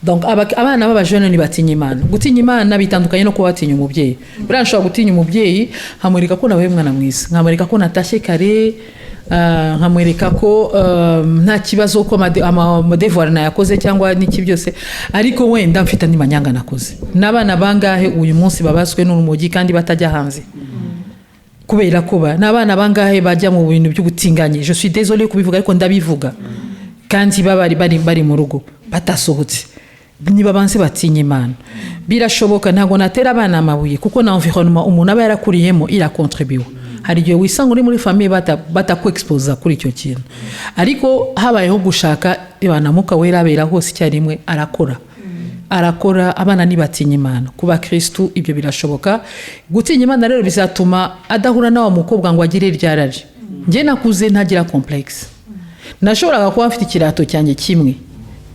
[SPEAKER 2] donc abana b'abajene ntibatinya Imana gutinya Imana bitandukanye no kuba batinya umubyeyi buriya nshobora gutinya umubyeyi nkamwereka ko nawe mwana mwiza nkamwereka ko natashye kare nkamwereka ko nta kibazo ko amadevoir nayakoze cyangwa n'iki byose ariko wenda mfite andi manyanga nakoze n'abana bangahe uyu munsi babaswe n'urumogi kandi batajya hanze kubera ko n'abana bangahe bajya mu bintu by'ubutinganyi je suis désolé kubivuga ariko ndabivuga kandi bari mu rugo batasohotse niba banse batinya Imana birashoboka ntago natera abana amabuye kuko na environnement umuntu aba yarakuriyemo iracontribue hari igihe wisanga uri muri famille batakwexposa kuri icyo kintu ariko habayeho gushaka ibanamuka werabera hose icyarimwe arakora abana nibatinya Imana kuba Kristo ibyo birashoboka gutinya Imana rero bizatuma adahura nawe mukobwa ngo agire ryaraje nge nakuze ntagira complexe nashoboraga kuba mfite ikirato cyanjye kimwe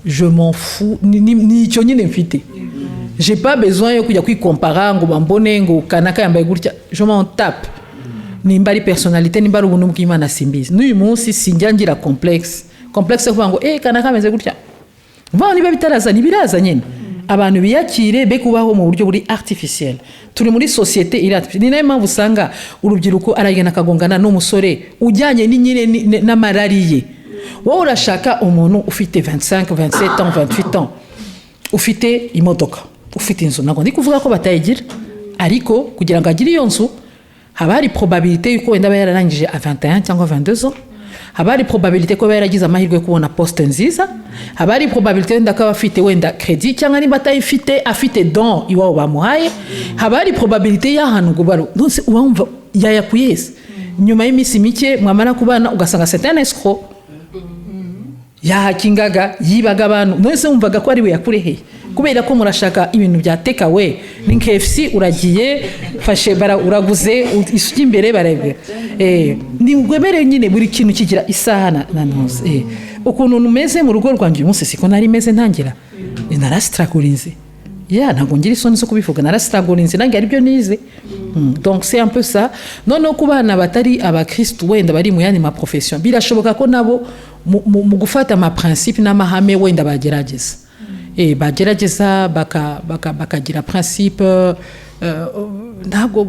[SPEAKER 2] je m'en fous ni icyo nyine mfite j'ai pas besoin yo kujya kwikompara ngo bambone ngo kanaka yambaye gutya je m'en tape nimba ari personalite nimba ari ubuntu bw'Imana simbizi n'uyu munsi sinjya ngira complexe kuvuga ngo kanaka ameze gutya mva niba bitaraza nibiraza nyine abantu biyakire be kubaho mu buryo buri artificiel turi muri societe ni nayo mpamvu usanga urubyiruko aragenda akagongana n'umusore ujyanye n'inyine n'amarariye wowe urashaka umuntu ufite 25 27 ans 28 ans ufite imodoka ufite inzu ntabwo ndi kuvuga ko batayigira ariko kugira ngo agire iyo nzu haba hari probabilité yuko wenda aba yararangije a 21 cyangwa 22 ans haba hari probabilité ko aba yaragize amahirwe yo kubona poste nziza haba hari probabilité wenda ko aba afite wenda credit cyangwa niba atayifite afite don iwabo bamuhaye haba hari probabilité y'ahantu ngo baro nose uwumva yayakuyeze nyuma y'iminsi mike mwamara kubana ugasanga c'est un escroc yahakingaga yibaga abantu nose wumvaga ko ari we yakureheye kubera ko murashaka ibintu bya take away ni KFC uragiye fashe uraguze isuki imbere barebwe ni gwemere nyine buri kintu kigira isaha na nose ukuntu numeze mu rugo rwanjye uyu munsi siko nari meze ntangira narastragurinze ntabwo ngira isoni zo kubivuga narastragurinze nange ari byo nize donc c'est un peu ça none ku bana batari abakristo wenda bari mu yandi ma profession birashoboka ko nabo mu gufata ama principe n'amahame wenda bagerageza bakagira principe ntabwo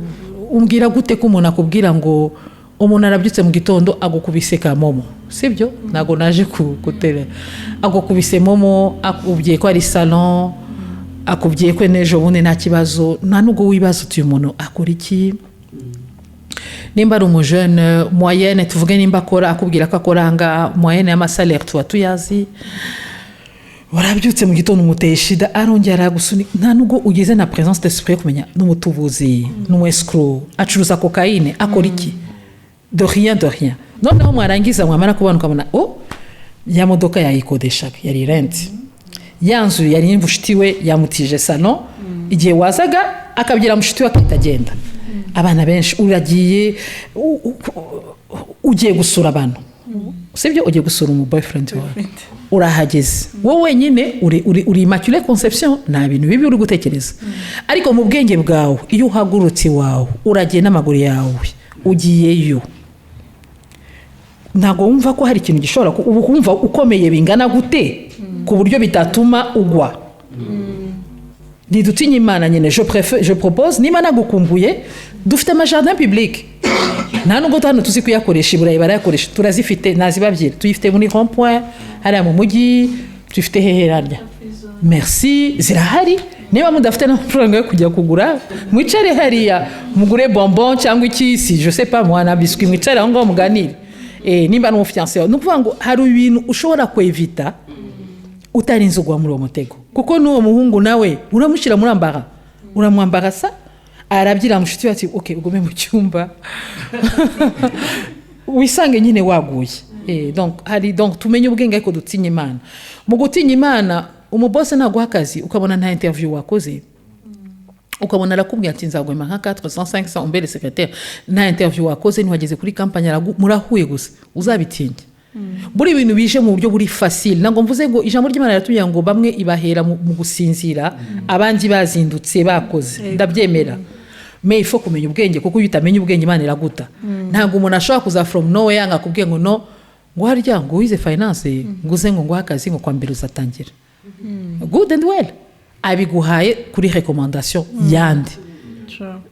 [SPEAKER 2] umbwira gute ko umuntu akubwira ngo umuntu arabyutse mu gitondo agukubise ka momo sibyo ntabwo naje kugutera agukubise momo akubwiye ko ari salon akubwiye ko nejo bundi nta kibazo nta nubwo wibaza utuye umuntu akora iki nimba ari umujene moyenne tuvuge nimba akora akubwira ko akora nga moyenne y'amasalaire tuba tuyazi warabyutse mu gitondo umuteye shida arongera gusunika nta nubwo ugeze na présence d'esprit kumenya n'umutubuzi n'umwescro acuruza cocaïne akora iki de rien noneho mwarangiza mwamara kubona ukabona ya modoka yayikodeshaga yari rent yanzu yari imvushitiwe yamutije salon igihe wazaga akabyira mushitiwe akitagenda abana benshi uragiye ugiye gusura abantu sibyo ugiye gusura umu boyfriend wawe urahageze wowe wenyine uri immaculée conception nta bintu bibi uri gutekereza ariko mu bwenge bwawe iyo uhagurutse wawe uragiye n'amaguru yawe ugiyeyo ntago wumva ko hari ikintu gishobora ubu kumva ukomeye bingana gute ku buryo bitatuma ugwa ntidutinye imana nyine je propose niba nagukumbuye dufite amajardin public nta nubwo hano tuzi kuyakoresha iburayi barayakoresha turazifite nazibabyira tuyifite muri rond point hariya mu mujyi tuyifite hehe harya merci zirahari niba mudafite n'amafaranga yo kujya kugura mwicare hariya mugure bonbon cyangwa ikisi je sais pas moi na biscuit mwicare aho ngaho muganire nimba n'umufiancé wawe nukuvuga ngo hari ibintu ushobora kwevita utarinze ugwa muri uwo mutego kuko n'uwo muhungu nawe uramushyira muri ambara uramwambarasa arabyira mushiti ati okay ugume mu cyumba wisange nyine waguye donc tumenye ubwenge ariko dutinya imana mu gutinya imana umubose naguha akazi ukabona nta interview wakoze ukabona arakubwira ati nzagwema nka 400 500 umbere secrétaire nta interview wakoze ntiwageze kuri campagne murahuye gusa uzabitinya buri ibintu bije mu buryo buri facile ntabwo mvuze ngo ijambo ry'Imana riratubwira ngo bamwe ibahera mu gusinzira abandi bazindutse bakoze ndabyemera mais il faut kumenya ubwenge kuko iyo utamenya ubwenge Imana iraguta ntabwo umuntu ashobora kuza from nowhere yanga kubwiye ngo no ngo harya ngo wize finance nguze ngo akazi ngo kwambira uzatangira good and well abiguhaye kuri recommandation yandi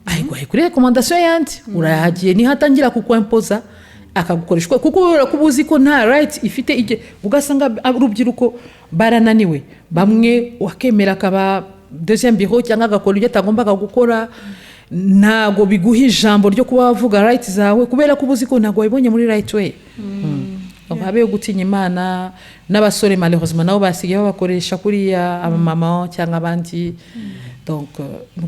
[SPEAKER 2] ayiguhaye kuri recommandation yandi urahagiye ni hatangira kukwempoza akagukoreshwa kuko urakubuzi ko nta right ifite ije ugasanga urubyiruko barananiwe bamwe wakemera kaba deuxième bureau cyangwa agakora ibyo atagombaga gukora ntago biguha ijambo ryo kuba wavuga right zawe kubera ko ubuzi ko ntago wabibonye muri right way habe yo gutinya imana n'abasore malheureusement nabo basigaye babakoresha kuriya abamama cyangwa abandi donc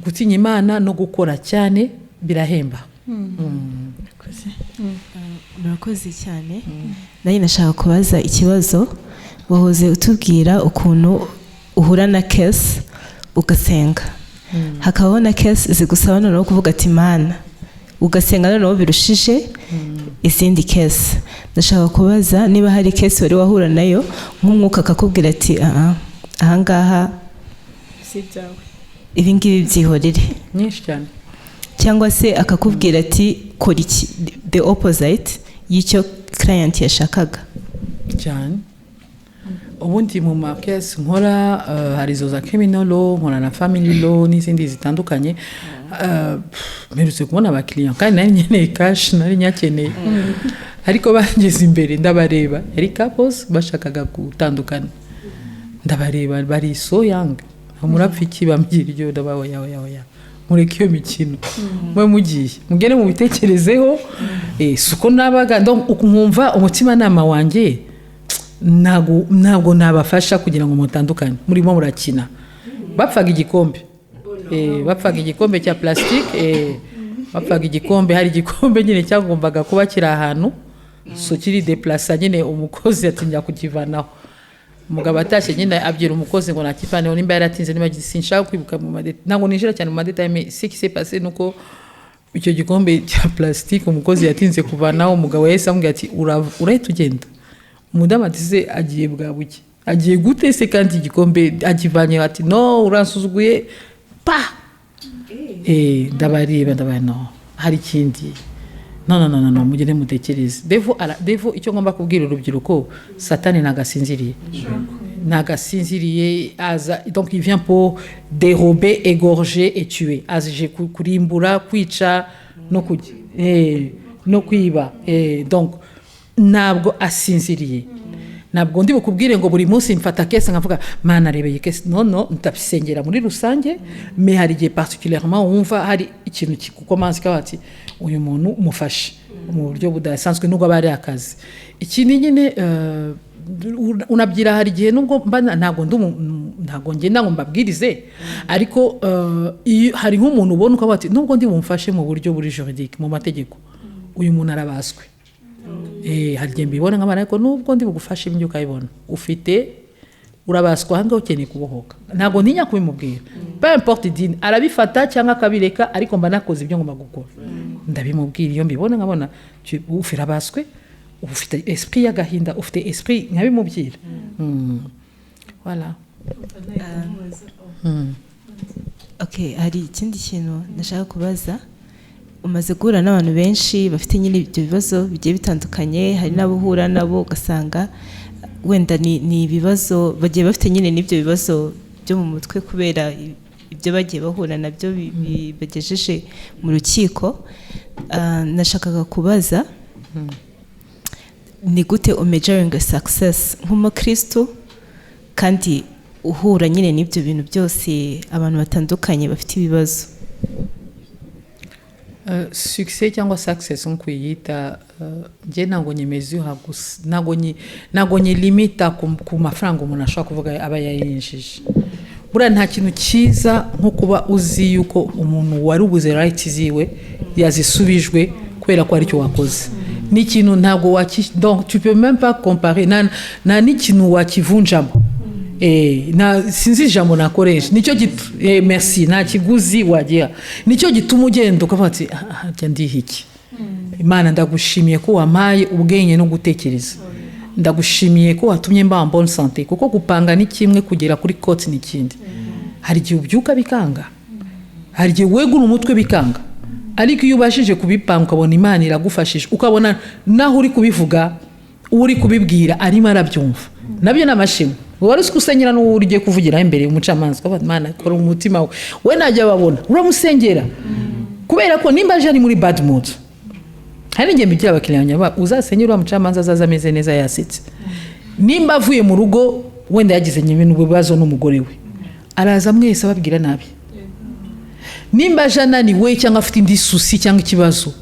[SPEAKER 2] gutinya imana no gukora cyane birahemba
[SPEAKER 8] murakoze cyane nanjye nashaka kubaza ikibazo wahoze utubwira ukuntu uhura na case ugasenga hakabaho na case zigusaba noneho kuvuga ati imana ugasenga noneho birushije izindi case ndashaka kubaza niba hari case wari wahura nayo nk'umwuka akakubwira ati ahangaha
[SPEAKER 3] si byawe
[SPEAKER 8] ibi ngibi byihorere
[SPEAKER 2] nyinshi cyane
[SPEAKER 8] cyangwa se akakubwira ati kora iki the opposite y'icyo client yashakaga
[SPEAKER 2] cyane ubundi mu markets nkora hari izo za criminal law nkora na family law n'izindi zitandukanye mperutse kubona abakiriya kandi nari nkeneye cash nari nyakeneye ariko bageze imbere ndabareba yari couples bashakaga gutandukana ndabareba bari so young murapfa iki bambwira iryo ndabaho yawe mureke iyo mikino mwe mugiye mugene mu bitekerezeho suko nabaga nkumva umutima nama wanjye ntabwo nabafasha kugira ngo mutandukane murimo murakina bapfaga igikombe cya plastique bapfaga igikombe hari igikombe nyine cyagombaga kuba kiri ahantu so kiri deplace nyine umukozi atinya kukivanaho umugabo atashye nyine abyira umukozi ngo nakivaneho nimba yaratinze niba sinshaka kwibuka mu madeta ntabwo ninjira cyane mu madeta mais ce qui s'est passé nuko icyo gikombe cya plastique umukozi yatinze kuvanaho umugabo yahise amubwira ati urahita ugenda umudamu atize agiye bwa buke agiye gute se kandi igikombe akivanye ati no uransuzuguye pa ndabareba no hari ikindi no mugende mutekereze devo icyo ngomba kubwira urubyiruko satani nagasinziriye aza donc il vient pour dérober égorger et tuer aje kurimbura kwica no kwiba donc ntabwo asinziriye ntabwo ndi bukubwire ngo buri munsi mfata kese nkavuga mana rebeye kese no ndabisengera muri rusange mais hari igihe particulièrement wumva hari ikintu kikukomanza kabati uyu muntu umufashe mu buryo budasanzwe nubwo aba ari akazi. Ikindi nyine unabyira hari igihe nubwo ntabwo ngenda ngo mbabwirize ariko hari nk'umuntu ubona ukavuga ati nubwo ndi bumfashe mu buryo buri juridique mu mategeko uyu muntu arabaswe. Hari igihe mbibona nk'abana ariko nubwo ndi bugufashe ibyo ukabibona urabaswa ahangaho ukeneye kubohoka ntabwo ntinya kubimubwira peu importe idini arabifata cyangwa akabireka ariko mba nakoze ibyo ngomba gukora ndabimubwira iyo mbibona nkabona urabaswe ufite esprit y'agahinda ufite esprit nkabimubwira. Voilà.
[SPEAKER 8] Okay, hari ikindi kintu ndashaka kubaza. Umaze guhura n'abantu benshi bafite nyine ibyo bibazo bigiye bitandukanye, hari n'abo uhura nabo ugasanga wenda ni ibibazo bagiye bafite nyine n'ibyo bibazo byo mu mutwe kubera ibyo bagiye bahura nabyo bagejeje mu rukiko. Nashakaga kubaza ni gute umeasuring success nk'umukristo kandi uhura nyine n'ibyo bintu byose abantu batandukanye bafite ibibazo?
[SPEAKER 2] Success cyangwa success nko kuyita nge ntabwo nyemeza ntabwo nyilimita ku mafaranga umuntu ashobora kuvuga aba yayinjije. Buriya nta kintu cyiza nko kuba uzi yuko umuntu wari ubuze right ziwe yazisubijwe kubera ko ari cyo wakoze. Ni ikintu ntabwo donc tu peux même pas comparer na n'ikintu wakivunjamo. Sinzi ijambo nakoresha nicyo merci nta kiguzi wagira nicyo gituma ugenda ukavuga ati njya ndiha iki. Imana ndagushimiye ko wampaye ubwenge no gutekereza, ndagushimiye ko watumye mba bonne santé kuko gupanga ni kimwe kugera kuri cote ni kindi. Hari igihe ubyuka bikanga, hari igihe wegura umutwe bikanga, ariko iyo ubashije kubipanga ukabona Imana iragufashije ukabona naho uri kubivuga uri kubibwira arimo arabyumva nabyo n'amashimwe. Wari usikusenyera n'uwo ugiye kuvugira imbere umucamanza ko Imana ikora umutima we najya babona uramusengera kubera ko nimba aje ari muri bad mood. Hari ngiye mbigira abakiriya uzasenyera ura mucamanza azaza ameze neza yasetse. Nimba avuye mu rugo wenda yagize nyine n'ubibazo n'umugore we araza mwese ababwira nabi. Nimba aje we cyangwa afite indi susi cyangwa ikibazo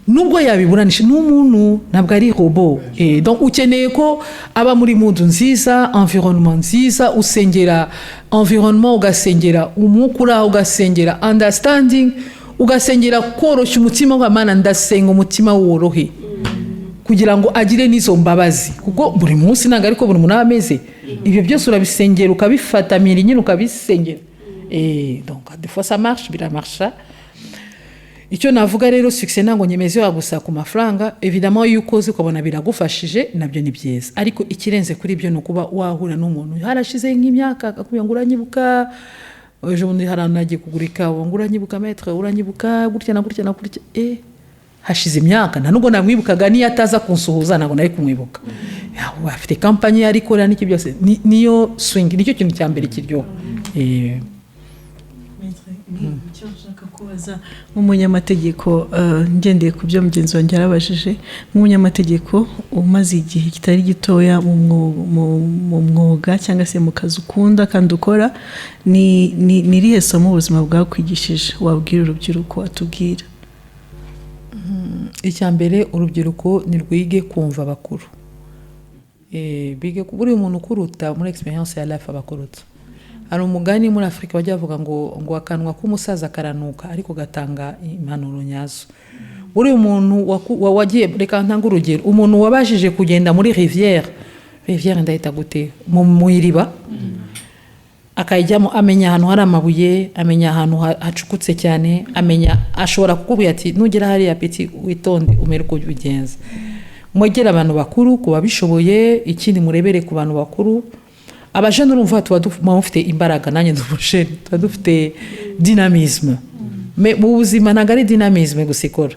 [SPEAKER 2] nubwo yabiburanisha n'umuntu ntabwo ari robo. Donc ukeneye ko aba muri mood nziza, environnement nziza, usengera environnement, ugasengera umukura, ugasengera understanding, ugasengera koroshya umutima w'Imana. Ndasenga umutima worohe kugira ngo agire n'izo mbabazi kuko buri munsi ntabwo ariko buri muntu ameze. Ibyo byose urabisengera ukabifata miri nyine ukabisengera. Donc des fois ça marche, biramarcha. Icyo navuga rero success ntabwo nyemeza gusa ku mafaranga. Évidemment iyo ukoze ukabona biragufashije nabyo ni byiza, ariko ikirenze kuri ibyo no kuba wahura n'umuntu harashize nk'imyaka akakubwira ngo uranyibuka ejo bundi haranagiye kugurika ngo uranyibuka maître uranyibuka gutya na gutya na gutya. Hashize imyaka nta nubwo namwibukaga niyo ataza kunsuhuza ntabwo nari kumwibuka. Afite kampanye arikora n'iki byose niyo swing nicyo kintu cya mbere kiryoha.
[SPEAKER 3] Icyo nshaka kubaza nk'umunyamategeko ngendeye ku byo mugenzi wanjye yarabajije, nk'umunyamategeko umaze igihe kitari gitoya mu mwuga cyangwa se mu kazi ukunda kandi ukora, ni irihe somo ubuzima bwakwigishije wabwira urubyiruko atubwira?
[SPEAKER 2] Icya mbere urubyiruko ni rwige kumva abakuru. Bige buri umuntu ukuruta muri experience ya life abakuruta. Hari umugani muri Afrika bajya bavuga ngo akanwa k'umusaza karanuka ariko gatanga impanuro nyazo. Buri umuntu wagiye reka ntanga urugero, umuntu wabashije kugenda muri rivière ndahita gute mu iriba akayijyamo, amenya ahantu hari amabuye, amenya ahantu hacukutse cyane, amenya ashobora kukubwira ati nugera hariya peti witonde umere uko ubigenza. Mwegera abantu bakuru kuba bishoboye. Ikindi murebere ku bantu bakuru. Abajene urumva tuba dufite imbaraga, nanjye ndumujene tuba dufite dynamisme. Mu buzima ntabwo ari dynamisme gusa ikora.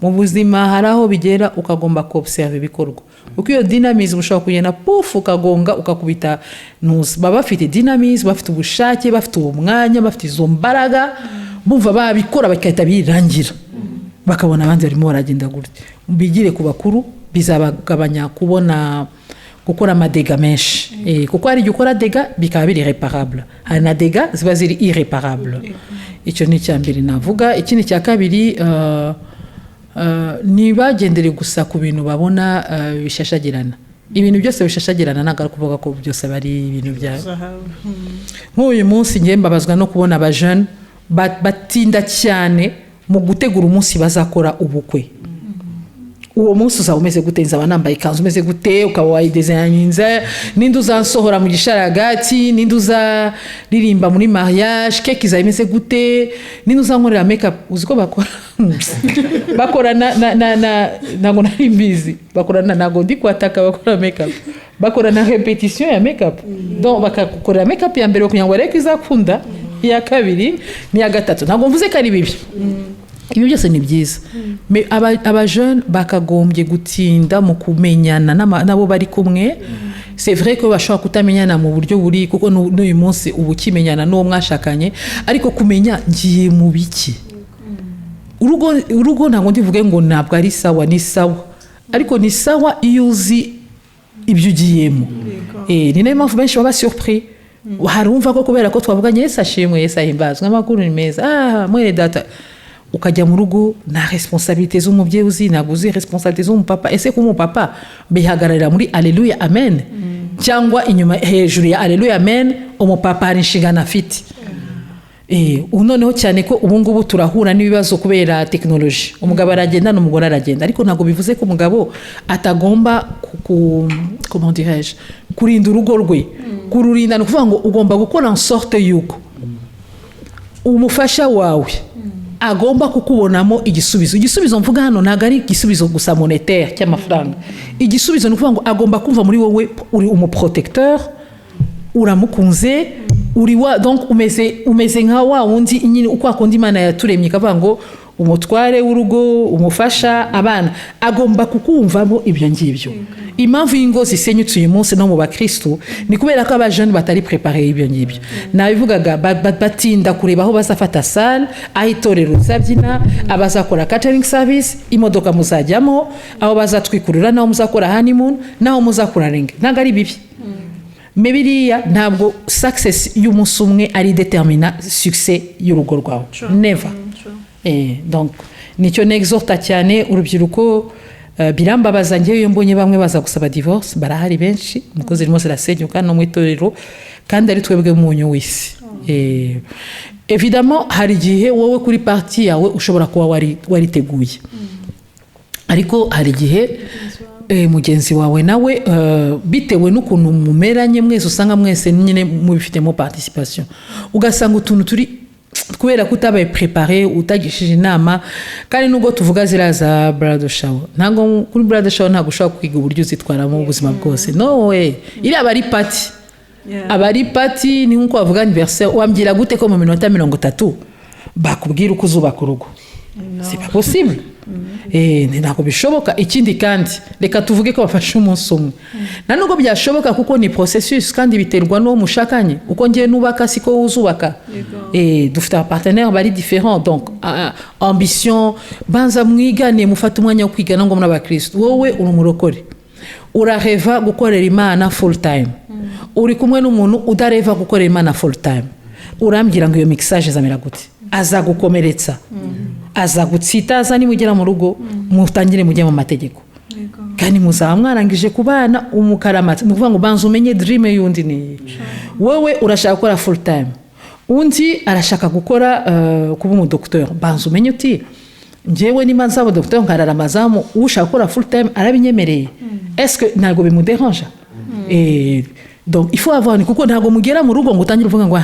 [SPEAKER 2] Mu buzima hari aho bigera ukagomba kuobserve ibikorwa. Uko iyo dynamisme ushobora kugenda pufu ukagonga ukakubita nusu. Baba bafite dynamisme, bafite ubushake, bafite umwanya, bafite izo mbaraga, bumva babikora bakahita birangira bakabona abandi barimo baragenda gutya. Bigire ku bakuru bizabagabanya kubona gukora amadega menshi. Kuko hari igihe ukora dega bikaba biri irreparable, hari na dega ziba ziri irreparable. Icyo ni icya mbere navuga. Ikindi cya kabiri ntibagendere gusa ku bintu babona bishashagirana. Ibintu byose bishashagirana ntabwo ari kuvuga ko byose bari ibintu bya nk'uyu munsi ngiye mbabazwa no kubona abajene batinda cyane mu gutegura umunsi bazakora ubukwe. Uwo munsi uzaba umeze gute? Nzaba nambaye ikanzu umeze gute? Ukaba wayidesigninze, ninde uzansohora mu gisharagati, ninde uzaririmba muri mariage, keke izaba imeze gute, ninde uzankorera makeup. Uzi ko bakora bakora ntabwo nari mbizi, bakorana ntabwo ndi kwataka bakora makeup, bakora na repetition ya makeup. Donc bakakorera makeup ya mbere kugira ngo bareke izakunda, iya kabiri n'iya gatatu. Ntabwo mvuze ko ari bibi, ibi byose ni byiza, abajene bakagombye gutinda mu kumenyana nabo bari kumwe. C'est vrai ko bashobora kutamenyana mu buryo buri, kuko n'uyu munsi ubu kimenyana n'uwo mwashakanye, ariko kumenya ngiye mu biki. Urugo ntabwo ndivuge ngo ntabwo ari sawa, ni sawa, ariko ni sawa iyo uzi ibyo ugiyemo. Ni nayo mpamvu benshi baba surpris. Harumva ko kubera ko twavuganye Yesu ashimwe, Yesu ahimbazwe, amakuru ni meza, mwene data, ukajya mu rugo na responsabilité z'umubyeyi uzi, ntabwo uzi responsabilité z'umupapa. Ese ko umupapa bihagararira muri alleluia amen, cyangwa inyuma hejuru ya alleluia amen umupapa hari inshingano afite. Noneho cyane ko ubu ngubu turahura n'ibibazo kubera tekinoloji. Umugabo aragenda n'umugore aragenda, ariko ntabwo bivuze ko umugabo atagomba comment dirais-je, kurinda urugo rwe. Kururinda ni ukuvuga ngo ugomba gukora en sorte yuko umufasha wawe agomba kukubonamo igisubizo. Igisubizo mvuga hano ntabwo ari igisubizo gusa monetaire cy'amafaranga. Igisubizo ni ukuvuga ngo agomba kumva muri wowe uri umuprotecteur, uramukunze, donc umeze nka wa wundi nyine uko akunda Imana yaturemye, ikavuga ngo umutware w'urugo, umufasha, abana, agomba kukumvamo ibyo ngibyo. Impamvu y'ingo zisenyutse uyu munsi no mu bakristo ni kubera ko abajene batari prepare ibyo ngibyo. Nabivugaga batinda kureba aho bazafata salle, aho itorero rizabyina, abazakora catering service, imodoka muzajyamo, aho bazatwikurura, naho muzakora honeymoon, naho muzakora ring. Ntabwo ari bibi, mebiriya ntabwo success y'umunsi umwe ari determina success y'urugo rwawe. Never. Donc nicyo nexhorta cyane urubyiruko. Birambabaza ngewe iyo mbonye bamwe baza gusaba divorce, barahari benshi, nuko zirimo zirasenyuka no mu itorero, kandi ari twebwe munyu w'isi. Évidemment hari igihe wowe kuri parti yawe ushobora kuba wariteguye, ariko hari igihe mugenzi wawe nawe bitewe n'ukuntu mumeranye mwese, usanga mwese nyine mubifitemo participation, ugasanga utuntu turi kubera kutabaye prepare, utagishije inama. Kandi nubwo tuvuga ziraza brother shower, ntabwo kuri brother shower ntabwo ushobora kwiga uburyo uzitwaramo ubuzima bwose. No way, iri abari party, abari party ni nkuko bavuga anniversaire. Wambwira gute ko mu minota 30 bakubwira uko uzubaka urugo? C'est pas possible. Ntabwo bishoboka. Ikindi kandi reka tuvuge ko bafashe umunsi umwe, na nubwo byashoboka kuko ni processus, kandi biterwa no mushakanye. Uko ngiye nubaka siko uzubaka. Dufite abapartenaires bari différents, donc ambition, banza mwigane, mufata umwanya wo kwigana ngo muri abakristo. Wowe uri umurokore, urareva gukorera Imana full time, uri kumwe n'umuntu udareva gukorera Imana full time, urambwira ngo iyo mixage zamera gute? Aza gukomeretsa, aza gutsitaza. Nimugera mu rugo mutangire mujye mu mategeko, kandi muzaba mwarangije kubana umukaramata. Nukuvuga ngo banza umenye dream y'undi ni wowe urashaka gukora full time, undi arashaka gukora kuba umu docteur. Banza umenye uti njyewe niba nzaba docteur nkarara amazamu, ushaka gukora full time arabinyemereye, est-ce que ntabwo bimudérange? Donc il faut avoir, kuko ntabwo mugera mu rugo ngo utangire uvuga ngo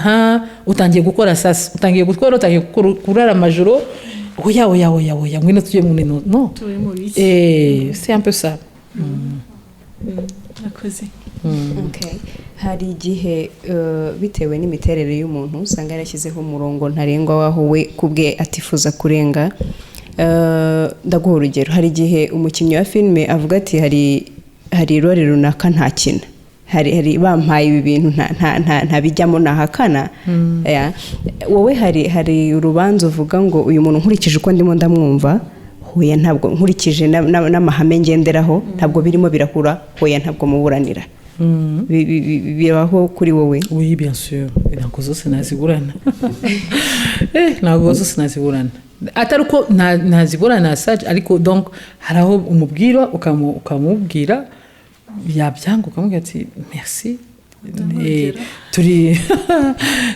[SPEAKER 2] utangiye gukora sasa, utangiye kurara amajoro, oya ngwino tujye mu nino. No, c'est un peu ça.
[SPEAKER 5] Okay. Hari igihe bitewe n'imiterere y'umuntu usanga yarashyizeho umurongo ntarengwa waho we kubwe atifuza kurenga. Ndaguha urugero, hari igihe umukinnyi wa filime avuga ati hari role runaka ntakina, hari bampaye ibi bintu nta bijyamo nahakana. Wowe hari urubanza uvuga ngo uyu muntu nkurikije uko ndimo ndamwumva, hoya ntabwo nkurikije n'amahame ngenderaho ntabwo birimo birahura, hoya ntabwo muburanira? Bibaho kuri wowe?
[SPEAKER 2] Oui, bien sûr. Ntabwo zose naziburana. Ntabwo zose naziburana. atari uko ntazigora na sage ariko donc hari aho umubwira ukamubwira yabyanga ukamubwira ati merci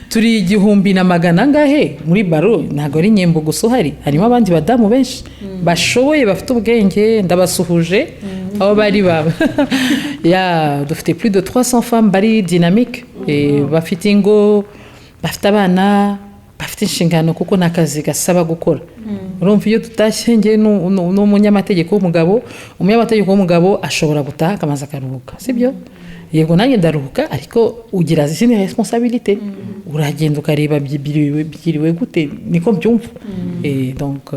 [SPEAKER 2] turi igihumbi na magana angahe muri baro ntabwo ari nyembo gusa uhari harimo abandi badamu benshi bashoboye bafite ubwenge ndabasuhuje aho bari baba dufite plus de 300 femmes bari dynamique bafite ingo bafite abana bafite inshingano kuko ni akazi gasaba gukora urumva iyo tutashye ngewe n'umunyamategeko w'umugabo ashobora gutaha akamaze akaruhuka sibyo yego nanjye ndaruhuka ariko ugira izindi responsabilité uragenda ukareba byiriwe gute niko mbyumva donc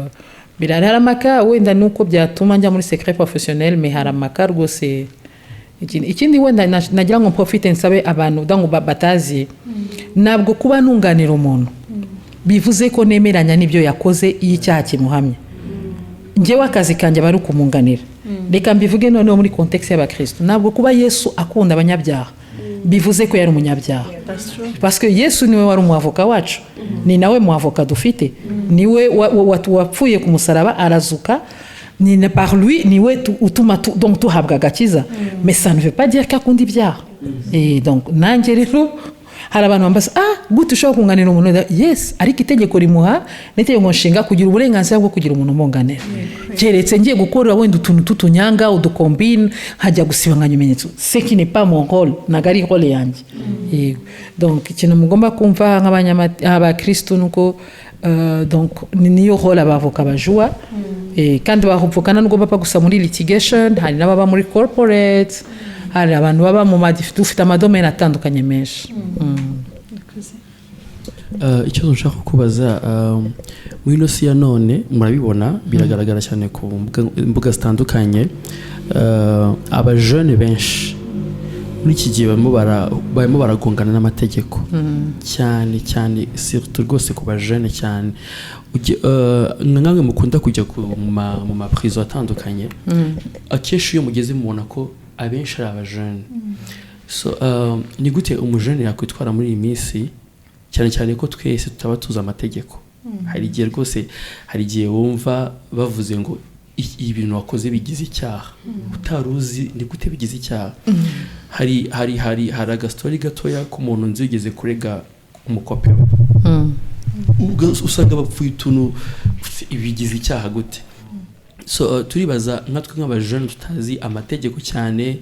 [SPEAKER 2] birari haramaka wenda nuko byatuma njya muri secret professionnel mais haramaka rwose ikindi wenda nagira ngo profite nsabe abantu dango batazi nabwo kuba nunganira umuntu bivuze ko nemeranya n'ibyo yakoze iyo icyaha kimuhamye njyewe akazi kanjye bari kumunganira reka mbivuge noneho muri context y'abakristo ntabwo kuba Yesu akunda abanyabyaha bivuze ko yari umunyabyaha parce que Yesu niwe wari umwavoka wacu ni nawe mwavoka dufite niwe wapfuye ku musaraba arazuka ni par lui niwe utuma donc tuhabwa agakiza mais ça ne veut pas dire qu'akunda ibyaha et donc nanjye rero hari abantu bambaza gute ushobora kunganira umuntu yes ariko itegeko rimuha n'itegeko nshinga kugira uburenganzira bwo kugira umuntu umunganira keretse ngiye gukorera wenda utuntu tutunyanga udukombine hajya gusibanganya ibimenyetso ce qui n'est pas mon rôle nagari rôle yanjye donc ikintu mugomba kumva nk'abakristo nuko donc niyo rôle abavoka bajua kandi bahupfukana nubwo bapfa gusa muri litigation hari n'ababa muri corporate hari abantu baba mu dufite amadomene atandukanye menshi
[SPEAKER 4] icyo nshaka kubaza muri ino si ya none murabibona biragaragara cyane ku mbuga zitandukanye abajene benshi muri iki gihe barimo baragongana n'amategeko cyane cyane surtout rwose ku bajene cyane nkamwe mukunda kujya mu maprizo atandukanye akenshi iyo mugeze mubona ko abenshi ari abajene so ni gute umujene yakwitwara muri iyi minsi cyane cyane ko twese tutaba tuzi amategeko hari igihe rwose hari igihe wumva bavuze ngo ibintu wakoze bigize icyaha utaruzi ni gute bigize icyaha hari agastori gatoya k'umuntu nzigeze kurega umukope usanga bapfuye utuntu ibigize icyaha gute so turibaza nkatwe nk'abajene tutazi amategeko cyane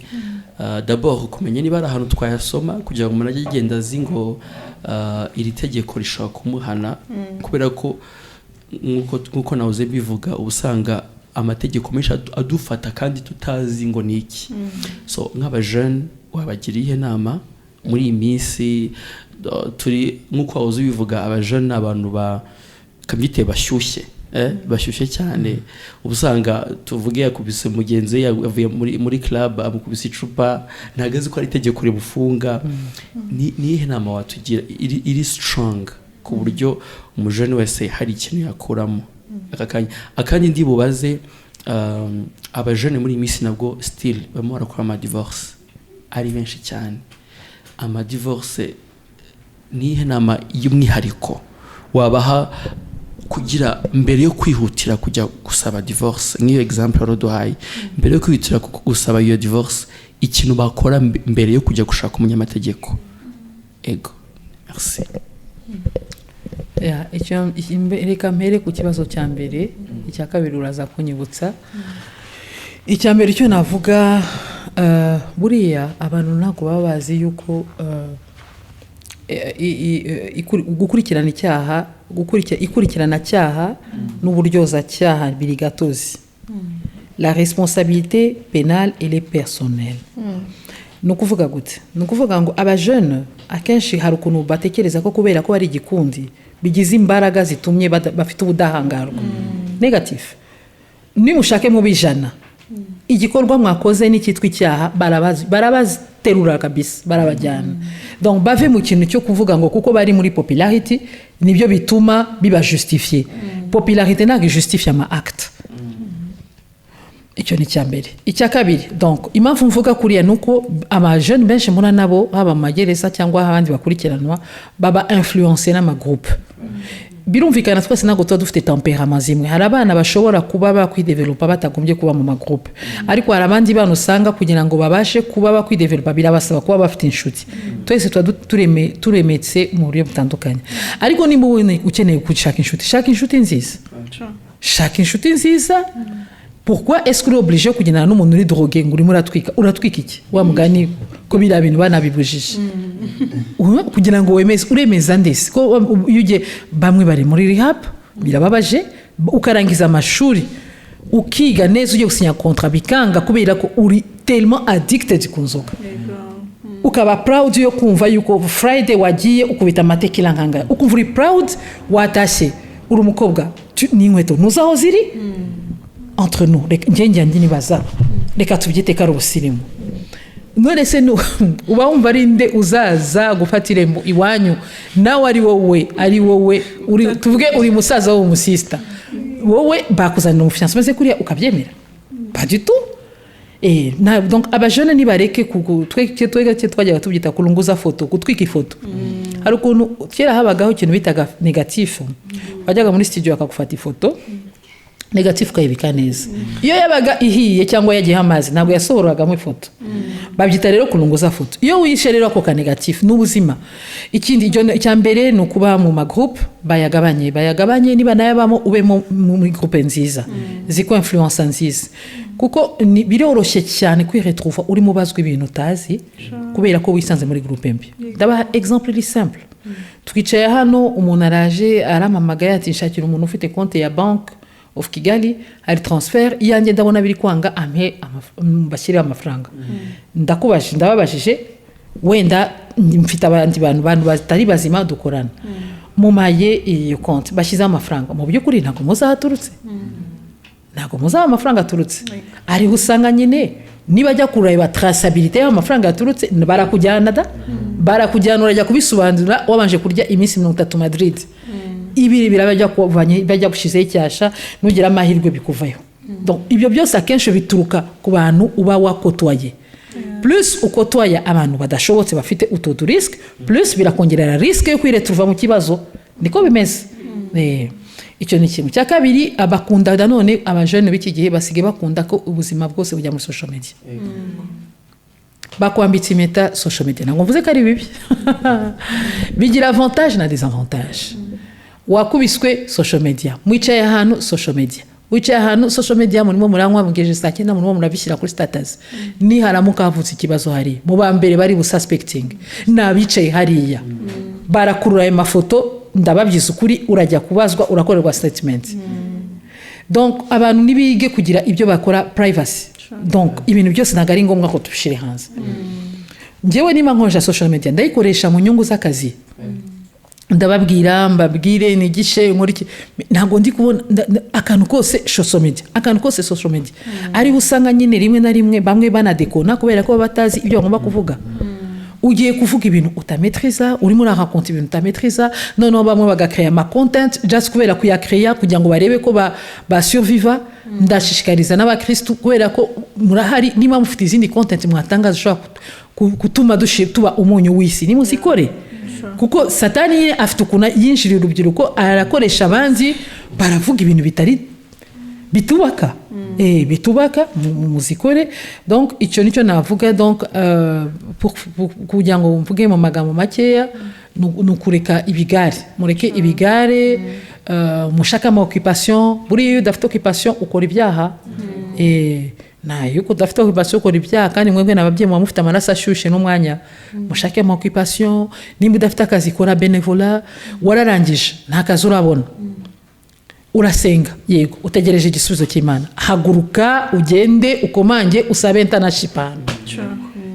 [SPEAKER 4] d'abord kumenya niba ari ahantu twayasoma kugira ngo umuntu ajye agenda azi ngo iri tegeko rishobora kumuhana kubera ko nk'uko nawuze bivuga ubusanga amategeko menshi adufata kandi tutazi ngo ni iki so nk'abajene wabagiriye inama muri iyi minsi turi nk'uko wawuze bivuga abajene ni abantu bakabyiteye bashyushye cyane ubusanga tuvuge yakubise mugenzi we yavuye muri club amukubise icupa ntabwo azi ko ari itegeko rimufunga ni ihe nama watugira iri strong ku buryo umujene wese hari ikintu yakuramo akanya ndi bubaze abajene muri iyi minsi nabwo still barimo barakora amadivorce ari benshi cyane amadivorce ni ihe nama y'umwihariko wabaha kugira mbere yo kwihutira kujya gusaba divorce nk'iyo example waruduhaye mbere yo kwihutira gusaba iyo divorce ikintu bakora mbere yo kujya gushaka umunyamategeko ego merci
[SPEAKER 2] reka mpere ku kibazo cya mbere icya kabiri uraza kunyibutsa icya mbere icyo navuga buriya abantu ntabwo baba bazi yuko gukurikirana icyaha ikurikirana cyaha n'uburyozacyaha biri gatozi la responsabilité pénale elle est personnelle ni ukuvuga gute ni ukuvuga ngo abajene akenshi hari ukuntu batekereza ko kubera ko ari igikundi bigize imbaraga zitumye bafite ubudahangarwa negatif nimushake mu bijana igikorwa mwakoze n'icyitwa icyaha barabaterura kabisa barabajyana donc bave mu kintu cyo kuvuga ngo kuko bari muri popularity nibyo bituma biba justifier popularity ntabwo justifie ama acte icyo ni cya mbere icya kabiri donc impamvu mvuga kuriya nuko abajene benshi muri nabo haba mu magereza cyangwa abandi bakurikiranwa baba influencé n'amagroupe birumvikana twese ntabwo tuba dufite temperament zimwe hari abana bashobora kuba bakwidevelopa batagombye kuba mu magroupe ariko hari abandi bana usanga kugira ngo babashe kuba bakwidevelopa birabasaba kuba bafite inshuti twese tuba turemetse mu buryo butandukanye ariko nimba ukeneye gushaka inshuti shaka inshuti nziza pourquoi est-ce que uri obligé kugendana n'umuntu uri drogué ngo urimo uratwika iki wa mugani ko biriya bintu banabibujije kugira ngo uremeza ndetse ko iyo bamwe bari muri rehab birababaje ukarangiza amashuri ukiga neza ugiye gusinya contrat bikanga kubera ko uri tellement addicted ku nzoga ukaba proud yo kumva yuko Friday wagiye ukubita amatekila nkanga ukumva uri proud watashye uri umukobwa n'inkweto nuzaho ziri entre nous njye nibaza reka tubyite kari ubusirimu none se uba wumva ari nde uzaza gufata irembo iwanyu nawe ari wowe tuvuge uri musaza wo musista wowe bakuzanira umufiance maze kuriya ukabyemera pas du tout donc abajene nibareke twege twajyaga tubyita kulunguza foto gutwika ifoto hari ukuntu kera habagaho ikintu bitaga negatifu wajyaga muri studio akagufata ifoto negatifu kayibika neza iyo yabaga ihiye cyangwa yagiye amazi ntabwo yasohoragamo ifoto babyita rero kulunguza foto iyo wishe rero ako ka negatifu n'ubuzima ikindi cya mbere ni ukuba mu magroupe bayagabanye niba nayabamo ube muri groupe nziza ziko influence nziza kuko biroroshye cyane kwiretrouva uri mubazwa ibintu utazi kubera ko wisanze muri groupe mbi ndabaha exemple li simple twicaye hano umuntu araje aramamagaye ati nshakira umuntu ufite konte ya banque of Kigali hari transfer yanjye ndabona biri kwanga ampe bashyire amafaranga ndababajije wenda mfite abandi bantu batari bazima dukorana mumaye iyo konti bashyize amafaranga mu by'ukuri ntabwo muzahaturutse ntabwo muzaha amafaranga aturutse ari usanga nyine nibajya kureba traçabilité y'amafaranga yaturutse barakujyana urajya kubisobanura wabanje kurya iminsi 30 Madrid ibiri birabajya kuvanye bajya gushizeho icyasha nugira amahirwe bikuvayo donc ibyo byose akenshi bituruka ku bantu uba wakotoye plus ukotoye abantu badashobotse bafite utoto risk plus birakongerera risk yo kwiretruva mu kibazo niko bimeze icyo ni ikintu cya kabiri abakunda none abajene b'iki gihe basige bakunda ko ubuzima bwose bujya muri social media bakwambitse impeta social media ntabwo mvuze ko ari bibi bigira avantage na désavantage wakubiswe social media mwicaye ahantu social media wicaye ahantu social media murimo muranywa mugeje saa 9 murimo murabishyira kuri status ni haramuka havutse ikibazo hari mu ba mbere bari bu suspecting nabicaye hariya barakurura ayo mafoto ndababyiza ukuri urajya kubazwa urakorerwa statement donc abantu nibige kugira ibyo bakora privacy donc ibintu byose ntago ari ngombwa ko tubishire hanze njyewe nima nkoresha social media ndayikoresha mu nyungu z'akazi ndababwira mbabwire nigishe muri ntago ndi kubona akantu kose social media ari usanga nyine rimwe na rimwe bamwe banadekona kubera ko batazi ibyo bagomba kuvuga ugiye kuvuga ibintu utametriza urimo urakonta ibintu utametriza none bamwe bagakreya ama content just kubera kuyakreya kugira ngo barebe ko ba surviva ndashishikariza n'abakristo kubera ko murahari niba mufite izindi content mwatangaza ushobora gutuma tuba umunyu w'isi nimuzikore kuko satani afite ukuna yinjirira urubyiruko arakoresha abandi baravuga ibintu bitubaka bitubaka muzikore donc icyo nicyo navuga donc kugira ngo mvuge mu magambo makeya nukureka ibigare mureke ibigare mushaka ama occupation buri udafite occupation ukora ibyaha nayo udafite occupation ukora ibyaha kandi mwebwe nababyeyi mu mufite amaraso ashushe n'umwanya mushake ama occupation nimba udafite akazi kora benevola wararangije nta kazi urabona urasenga yego utegereje igisubizo cy'Imana haguruka ugende ukomange usabe international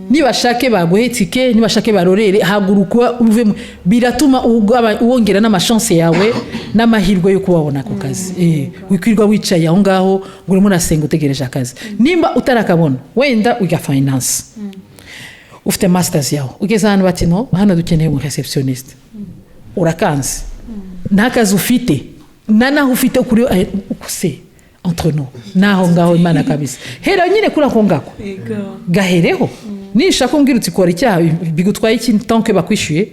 [SPEAKER 2] nibashake baguhetike nibashake barorere haguruka uve biratuma uwongera n'amachance yawe n'amahirwe yo kubabona ku kazi wikwirwa wicaye aho ngaho ngure murasenga utegereje akazi nimba utarakabona wenda uya finance ufite masters yawe ugeze hano bati no hano dukeneye mu receptionist urakanze nta kazi ufite naho ufite kuri ukuse entre nous naho ngaho Imana kabisa hera nyine kuri ako ngako gahereho nishaka umbwira uti kora icyaha bigutwaye iki tanke bakwishyuye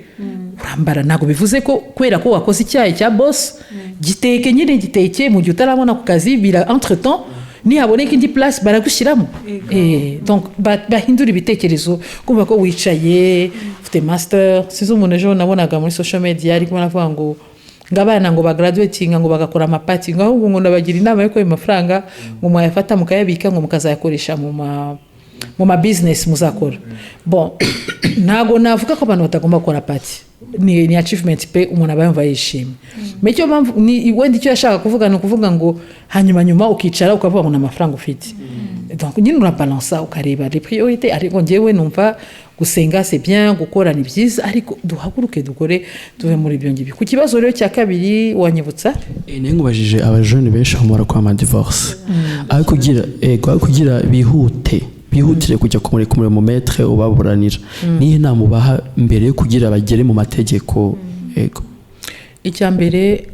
[SPEAKER 2] urambara ntabwo bivuze ko kubera ko wakoze icyayi cya boss giteke nyine giteke mu gihe utarabona ku kazi bira entre temps nihaboneka indi place baragushyiramo donc bahindura ibitekerezo kumva ko wicaye ufite master sizo umuntu ejo nabonaga muri social media ariko baravuga ngo ngabana ngo bagraduatinga ngo bagakora amapati ngo ahubwo ngo nabagira inama yo kwema amafaranga ngo mwayafata mukayabika ngo mukazayakoresha mu ma business muzakora bon ntago navuga ko abantu batagomba gukora pati ni achievement pe umuntu aba yumva yishimye mecyo mpamvu ni wenda icyo yashaka kuvuga ni ukuvuga ngo hanyuma ukicara ukavuga ngo n'amafaranga ufite donc nyine urabalansa ukareba les priorités ariko njyewe numva gusenga c'est bien gukora ni byiza ariko duhaguruke dukore tuve muri ibyo ngibi ku kibazo rero cya kabiri wanyibutsa
[SPEAKER 4] nkubajije abajene benshi bamara kwa ma divorce ariko kugira bihutire kujya kumureka mu maître ubaburanira nihe nama ubaha mbere yo kugira bagere mu mategeko ego
[SPEAKER 2] icya mbere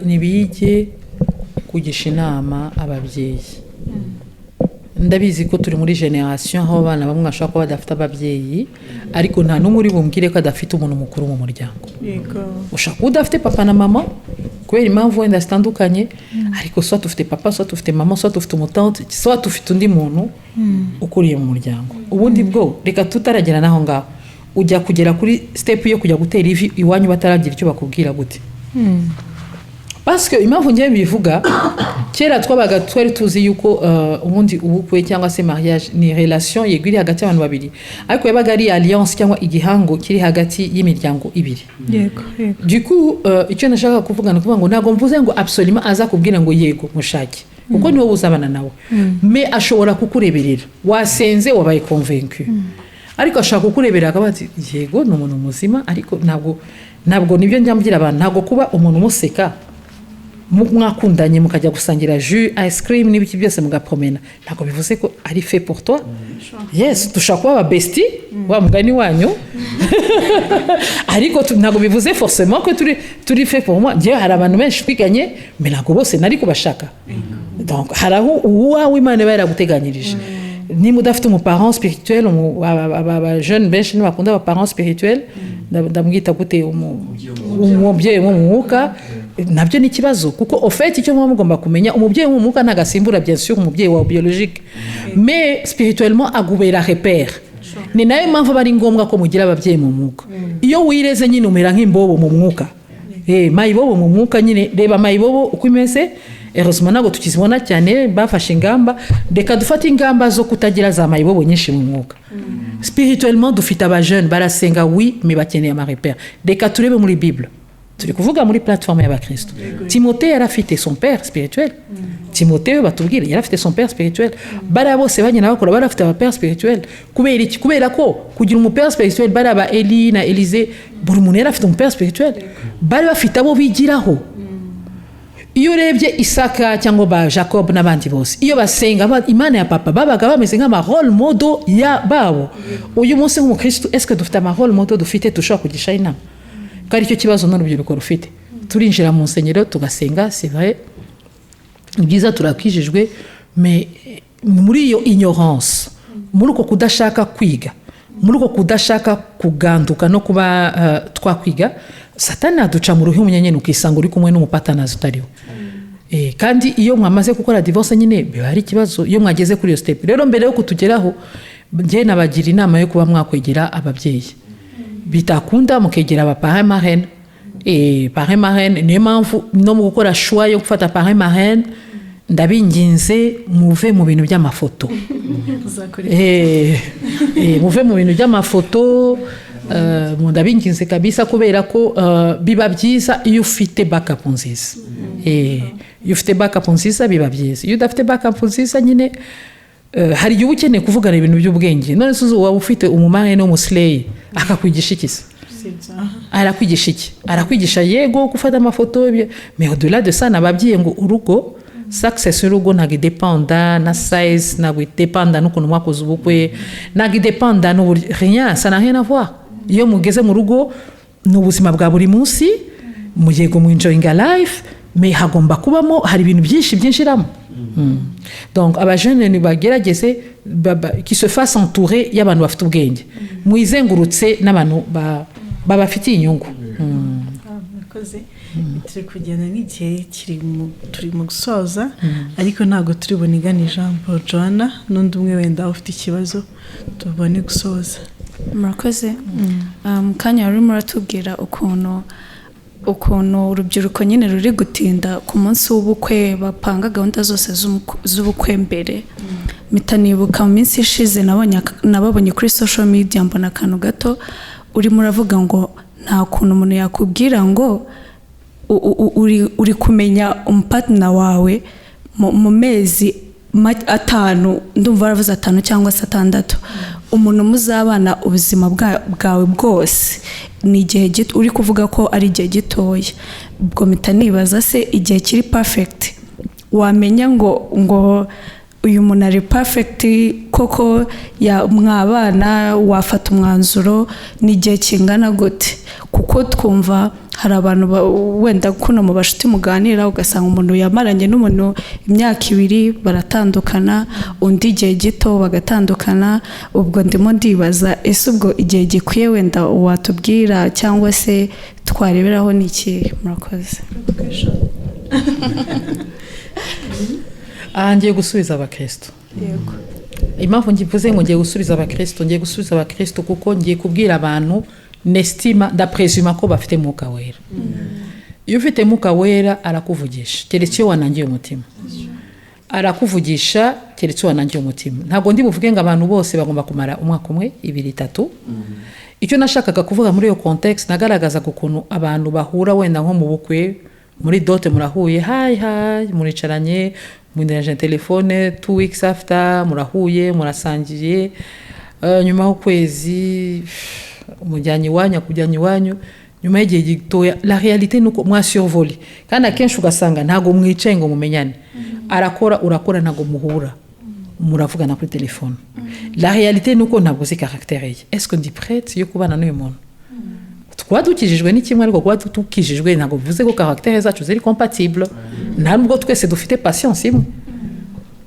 [SPEAKER 2] nibige kugisha inama ababyeyi ndabizi ko turi muri generation aho abana bamwe bashobora kuba badafite ababyeyi ariko nta n'umwe uri bumbwire ko adafite umuntu mukuru mu muryango ushaka kuba udafite papa na mama kubera impamvu wenda zitandukanye ariko soit tufite papa soit tufite mama soit tufite umutante soit tufite undi muntu ukuriye mu muryango ubundi bwo reka tutaragera naho ngaho ujya kugera kuri step yo kujya gutera ivi iwanyu bataragira icyo bakubwira gute parce que impamvu ngiye bivuga kera twari tuzi yuko ubundi ubukwe cyangwa se mariage ni relation yegwiri hagati y'abantu babiri ariko yabaga ari alliance cyangwa igihango kiri hagati y'imiryango ibiri
[SPEAKER 3] yego
[SPEAKER 2] du coup icyo nashaka kuvuga ni ukuvuga ngo ntabwo mvuze ngo absolument aza kubwira ngo yego mushake kuko niwo uzabana nawe mais ashobora kukureberera wasenze wabaye convaincu ariko ashaka kukureberera akaba ati yego ni umuntu muzima ariko ntabwo nibyo njyambwira abantu ntabwo kuba umuntu umuseka mwakundanye mukajya gusangira jus ice cream n'ibiki byose mugapromena ntabwo bivuze ko ari fait pour toi yes dushaka kuba ababesti wa mugani wanyu ariko ntabwo bivuze forcément ko turi fait pour moi njyewe hari abantu benshi twiganye mais ntabwo bose nari kubashaka donc hari aho uwawe Imana iba yaraguteganyirije niba udafite umuparent spirituel abajene benshi ntibakunda abaparent spirituel ndamwita gute umubyeyi wo mu mwuka nabyo ni ikibazo kuko ofete icyo muba mugomba kumenya umubyeyi wo mu mwuka ntagasimbura bien sûr umubyeyi wa biologique mais spirituellement agubera repère ni nayo mpamvu aba ari ngombwa ko mugira ababyeyi mu mwuka iyo wireze nyine umera nk'imbobo mu mwuka mayibobo mu mwuka nyine reba mayibobo uko imeze heureusement ntabwo tukizibona cyane bafashe ingamba reka dufate ingamba zo kutagira za mayibobo nyinshi mu mwuka spirituellement dufite abajene barasenga oui mais bakeneye amarepère reka turebe muri bible turi kuvuga muri plateforme y'abakristo Timothée yari afite son père spirituel Timothée batubwira yari afite son père spirituel bari bose bagenda bakora bari afite abapère spirituel kubera iki kubera ko kugira umupère spirituel bari aba Eli na Elise buri muntu yari afite umupère spirituel bari bafite abo bigiraho iyo urebye Isaka cyangwa ba Jacob n'abandi bose iyo basenga Imana ya papa babaga bameze nk'ama role model ya babo uyu munsi nk'umukristo est-ce que dufite ama role model dufite dushobora kugisha inama kari cyo kibazo n'urubyiruko rufite turinjira mu nsengero tugasenga c'est vrai byiza turakijijwe mais muri iyo ignorance muri uko kudashaka kwiga muri uko kudashaka kuganduka no kuba twakwiga satani aduca mu ruhi umunyenyene ukisanga uri kumwe n'umupatanazi utariho kandi iyo mwamaze gukora divorce nyine biba hari ikibazo iyo mwageze kuri iyo step rero mbere yo kutugeraho njye nabagira inama yo kuba mwakwegera ababyeyi bitakunda mukegera aba parrain marraine parrain marraine niyo mpamvu no mu gukora choix yo gufata parrain marraine ndabinginze muve mu bintu by'amafoto muve mu bintu by'amafoto ndabinginze kabisa kubera ko biba byiza iyo ufite backup nziza iyo ufite backup nziza biba byiza iyo udafite backup nziza nyine hari igihe ukeneye kuvugana ibintu by'ubwenge none se waba ufite umumarene w'umusileyi akakwigisha iki se arakwigisha iki arakwigisha yego gufata amafoto mais au-delà de ça nababwiye ngo urugo success y'urugo ntabwo idependa na size ntabwo idependa n'ukuntu mwakoze ubukwe ntabwo idependa rien ça n'a rien à voir iyo mugeze mu rugo ni ubuzima bwa buri munsi muyego mu enjoying life mais hagomba kubamo hari ibintu byinshi byinshiramo donc abajene ni bagerageze qui se fasse entourer y'abantu bafite ubwenge mwizengurutse n'abantu babafitiye inyungu.
[SPEAKER 3] murakoze turi kugenda n'igihe turi mu gusoza ariko ntabwo turi bunigane ijambo Joanna n'undi umwe wenda ufite ikibazo tubone gusoza.
[SPEAKER 7] murakoze kanya rurimo uratubwira ukuntu urubyiruko nyine ruri gutinda ku munsi w'ubukwe bapanga gahunda zose z'ubukwe mbere. mpita nibuka mu minsi ishize nababonye kuri social media mbona akantu gato urimo uravuga ngo nta kuntu umuntu yakubwira ngo uri kumenya umupatina wawe mu mezi 5 ndumva baravuze 5 cyangwa 6 umuntu muzabana ubuzima bwawe bwose ni igihe gito uri kuvuga ko ari igihe gitoya. ubwo mpita nibaza se igihe kiri perfect wamenya ngo uyu muntu ari perfect koko mwabana wafata umwanzuro ni igihe kingana gute? kuko twumva hari abantu wenda kuno mu bashuti muganira ugasanga umuntu yamaranye n'umuntu imyaka 2 baratandukana undi igihe gito bagatandukana. ubwo ndimo ndibaza ese ubwo igihe gikwiye wenda watubwira cyangwa se twareberaho n'iki? murakoze.
[SPEAKER 2] ngiye gusubiza abakristo.
[SPEAKER 7] yego
[SPEAKER 2] impamvu ngivuze ngo ngiye gusubiza abakristo kuko ngiye kubwira abantu nestima ndapresuma ko bafite mwuka wera. iyo ufite mwuka wera arakuvugisha keretse iyo wanangiye umutima, arakuvugisha keretse iyo wanangiye umutima. ntabwo ndi buvuge ngo abantu bose bagomba kumara umwaka umwe 2 3. icyo nashakaga kuvuga muri iyo context nagaragaza ukuntu abantu bahura wenda nko mu bukwe muri dote murahuye hi muricaranye mwindaje telefone 2 weeks after murahuye murasangiye nyuma y'ukwezi umujyanyi wanyu nyuma y'igihe gitoya la réalité nuko mwasurvoli kandi akenshi ugasanga ntago mwicaye ngo mumenyane. urakora ntago muhura muravugana kuri telefone. la réalité nuko ntabwo uzi caractère ye. est-ce que ndi prête yo kubana n'uyu muntu? Kwa dukijijwe ni kimwe ariko kwa tukijijwe ntago bivuze ko caractère zacu ziri compatible. ntabwo twese dufite patience imwe.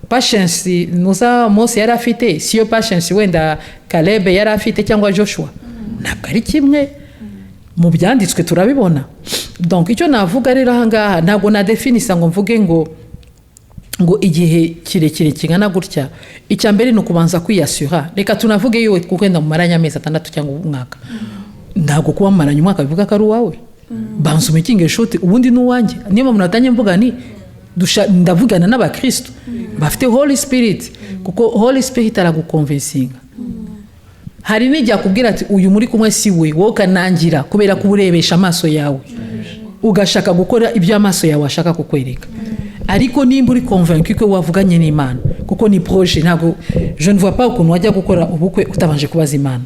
[SPEAKER 2] Patience nuza Mose yari afite siyo patience wenda Caleb yari afite cyangwa Joshua. ntabwo ari kimwe mu byanditswe turabibona. donc icyo navuga rero ahangaha ntabwo na definisa ngo mvuge ngo igihe kirekire kingana gutya. icya mbere no kubanza kwiyasura. reka tunavuge yo kugenda mu maranya amezi 6 cyangwa umwaka. ntabwo kuba maranya umwaka bivuga ko ari uwawe. banza umekinge shoti ubundi n'uwanjye. niyo mpamvu natanye mvuga ni ndavugana n'abakristo bafite Holy Spirit kuko Holy Spirit aragukonvinsinga. hari n'ijya kubwira ati uyu muri kumwe si we wowe kanangira kubera ko urebesha amaso yawe ugashaka gukora ibyo amaso yawe ashaka kukwereka. ariko nimba uri convaincu ko wavuganye n'Imana kuko ni projet ntabwo je ne vois pas ukuntu wajya gukora ubukwe utabanje kubaza Imana.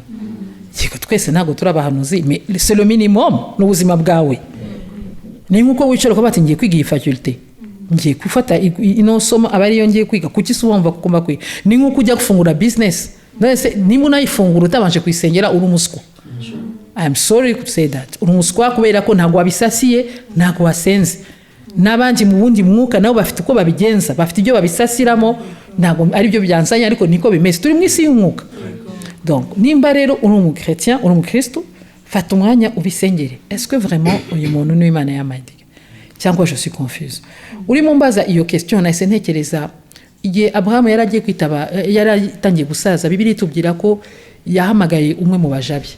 [SPEAKER 2] Yego twese ntabwo turabahanuzi mais c'est le minimum n'ubuzima bwawe. ni nkuko wicara ko bati ngiye kwiga iyi faculté ngiye gufata ino somo abari yo ngiye kwiga kuki se wumva kukomba kwiga. ni nkuko ujya gufungura business nese nimba unayifungura utabanje kwisengera uri umuswa. I am sorry to say that. uri umuswa kubera ko ntabwo wabisasiye ntabwo wasenze. n'abandi mu bundi mwuka nabo bafite uko babigenza bafite ibyo babisasiramo ntabwo ari byo byansanya ariko niko bimeze. turi mu isi y'umwuka. donc nimba rero uri umukristo uri umukristo fata umwanya ubisengere. est-ce que vraiment uyu muntu ni Imana yamandiga cyangwa je suis confuse? uri mu mbaza iyo question nahise ntekereza igihe Abraham yaragiye kwitaba yaratangiye gusaza. Bibiliya itubwira ko yahamagaye umwe mu bajabi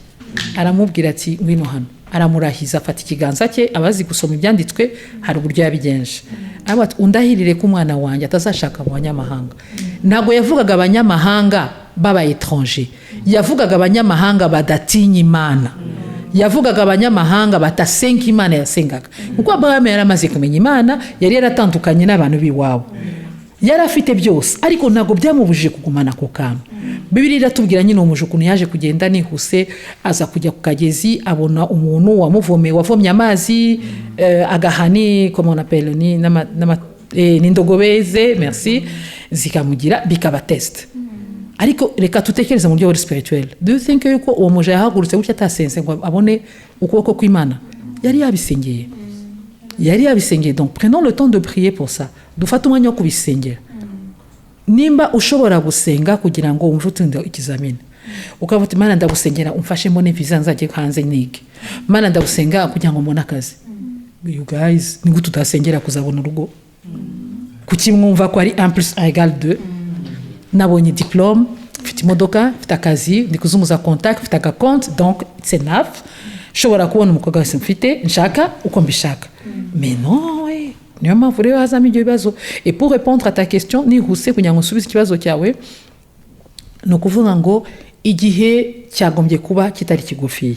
[SPEAKER 2] aramubwira ati ngwino hano. aramurahiza afata ikiganza cye. abazi gusoma ibyanditswe hari uburyo yabigenje. ati undahirire ko umwana wanjye atazashaka mu banyamahanga. ntabwo yavugaga abanyamahanga baba étranger, yavugaga abanyamahanga badatinya Imana, yavugaga abanyamahanga batasenga Imana yasengaga. kuko Abraham yaramaze kumenya Imana, yari yaratandukanye n'abantu biwabo, yari afite byose ariko ntabwo byamubujije kugumana ku kantu. Bibiliya iratubwira nyine umuje ukuntu yaje kugenda nihuse aza kujya ku kagezi abona umuntu wavomye amazi agahani comme on appelle ni ndogobeze merci zikamugira bikaba test. ariko reka tutekereze mu buryo spirituel. Do you think yuko uwo muje yahagurutse gutya atasense ngo abone ukuboko kw'Imana? yari yabisengeye. Donc prenons le temps de prier pour ça. dufate umwanya wo kubisengera. nimba ushobora gusenga kugira ngo wumve utinde ikizamini ukavuga uti Mana ndagusengera umfashe mbone visa nzajye hanze nige, Mana ndagusenga kugira ngo mbone akazi. You guys ni gute utasengera kuzabona urugo? Kuki mwumva ko ari 1+1=2? Nabonye diplôme, mfite imodoka, mfite akazi, ndi kuzumuza contact, mfite agakonte, donc c'est enough. Shobora kubona umukobwa wese mfite nshaka uko mbishaka. Mais non, ouais. Niyo mpamvu rero hazamo ibyo bibazo. Et pour répondre à ta question, nihuse kugira ngo nsubize ikibazo cyawe, ni ukuvuga ngo igihe cyagombye kuba kitari kigufiye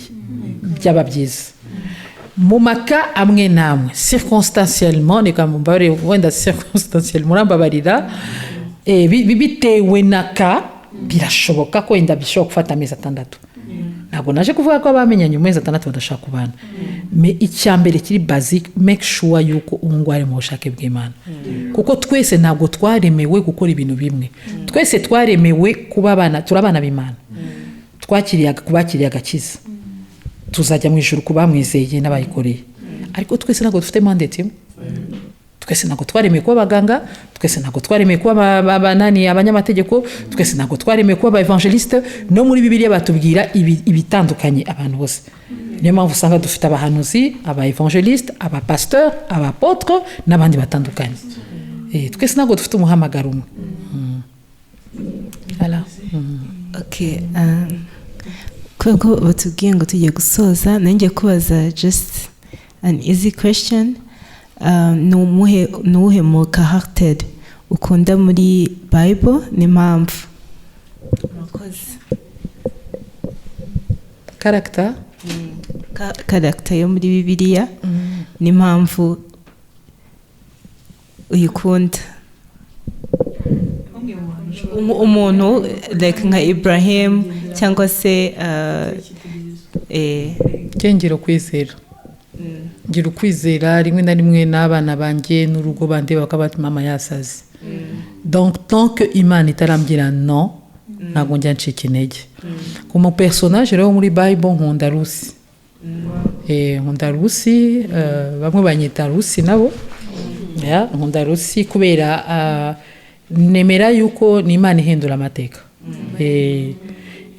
[SPEAKER 2] byaba byiza. Mu maka amwe namwe circonstanciellement, ni kamubare wenda circonstanciellement murambabarira, bitewe naka birashoboka ko wenda bishobora gufata amezi 6. Ntabwo naje kuvuga ko abamenyanye mu mezi 6 badashaka kubana, mais icyambere kiri basic, make sure yuko ungware mu bushake bw'Imana, kuko twese ntabwo twaremewe gukora ibintu bimwe. Twese twaremewe kuba abana, turabana b'Imana, kubakiriye agakiza, tuzajya mu ijuru kuba mwizeye n'abayikoreye, ariko twese ntabwo dufite mandate imwe. Twese ntabwo twaremewe kuba abaganga, twese ntabwo twaremewe kuba abanyamategeko, twese ntabwo twaremewe kuba abaevangeliste. No muri Bibiliya batubwira ibitandukanye abantu bose. Niyo mpamvu usanga dufite abahanuzi, abaevangeliste, abapasteur, abapotre n'abandi batandukanye. Twese ntabwo dufite umuhamagaro umwe. Voilà.
[SPEAKER 8] Okay, ko batubwiye ngo tugiye gusoza, nanjye kubaza just an easy question. Ni uwuhe mu character ukunda muri Bible n'impamvu?
[SPEAKER 2] Character
[SPEAKER 8] yo muri Bibiliya n'impamvu uyikunda? Umuntu like nka Ibrahim cyangwa se
[SPEAKER 2] ngira ukwizera. Ngira ukwizera rimwe na rimwe n'abana banjye n'urugo bande bakaba bati mama yasaze. Donc tant que Imana itarambwira non, ntabwo njya ncika intege. Comme personnage rero muri Bible nkunda Rusi. Nkunda Rusi, bamwe banyita Rusi nabo. Nkunda Rusi kubera nemera yuko ni Imana ihindura amateka.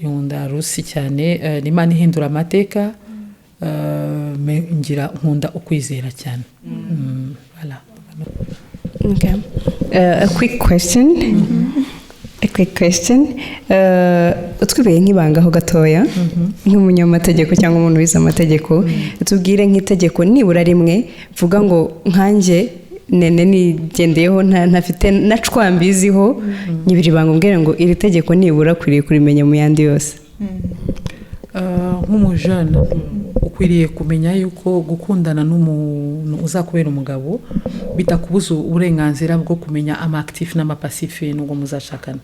[SPEAKER 2] Nkunda Rusi cyane, ni Imana ihindura amateka. Ngira nkunda ukwizera cyane. Voilà.
[SPEAKER 5] Okay. A quick question. Utwibeye nk'ibangaho gatoya nk'umunyamategeko cyangwa umuntu wize amategeko, tubwire nk'itegeko nibura rimwe vuga ngo nkanjye nene nigendeyeho ntafite nacwambiziho nyibiri bangombwira ngo iri tegeko nibura kwiriye kurimenya mu yandi yose.
[SPEAKER 2] Nk'umujana ukwiriye kumenya yuko gukundana n'umuntu uzakubera umugabo bitakubuza uburenganzira bwo kumenya ama-actif n'ama-passif n'ubwo muzashakana.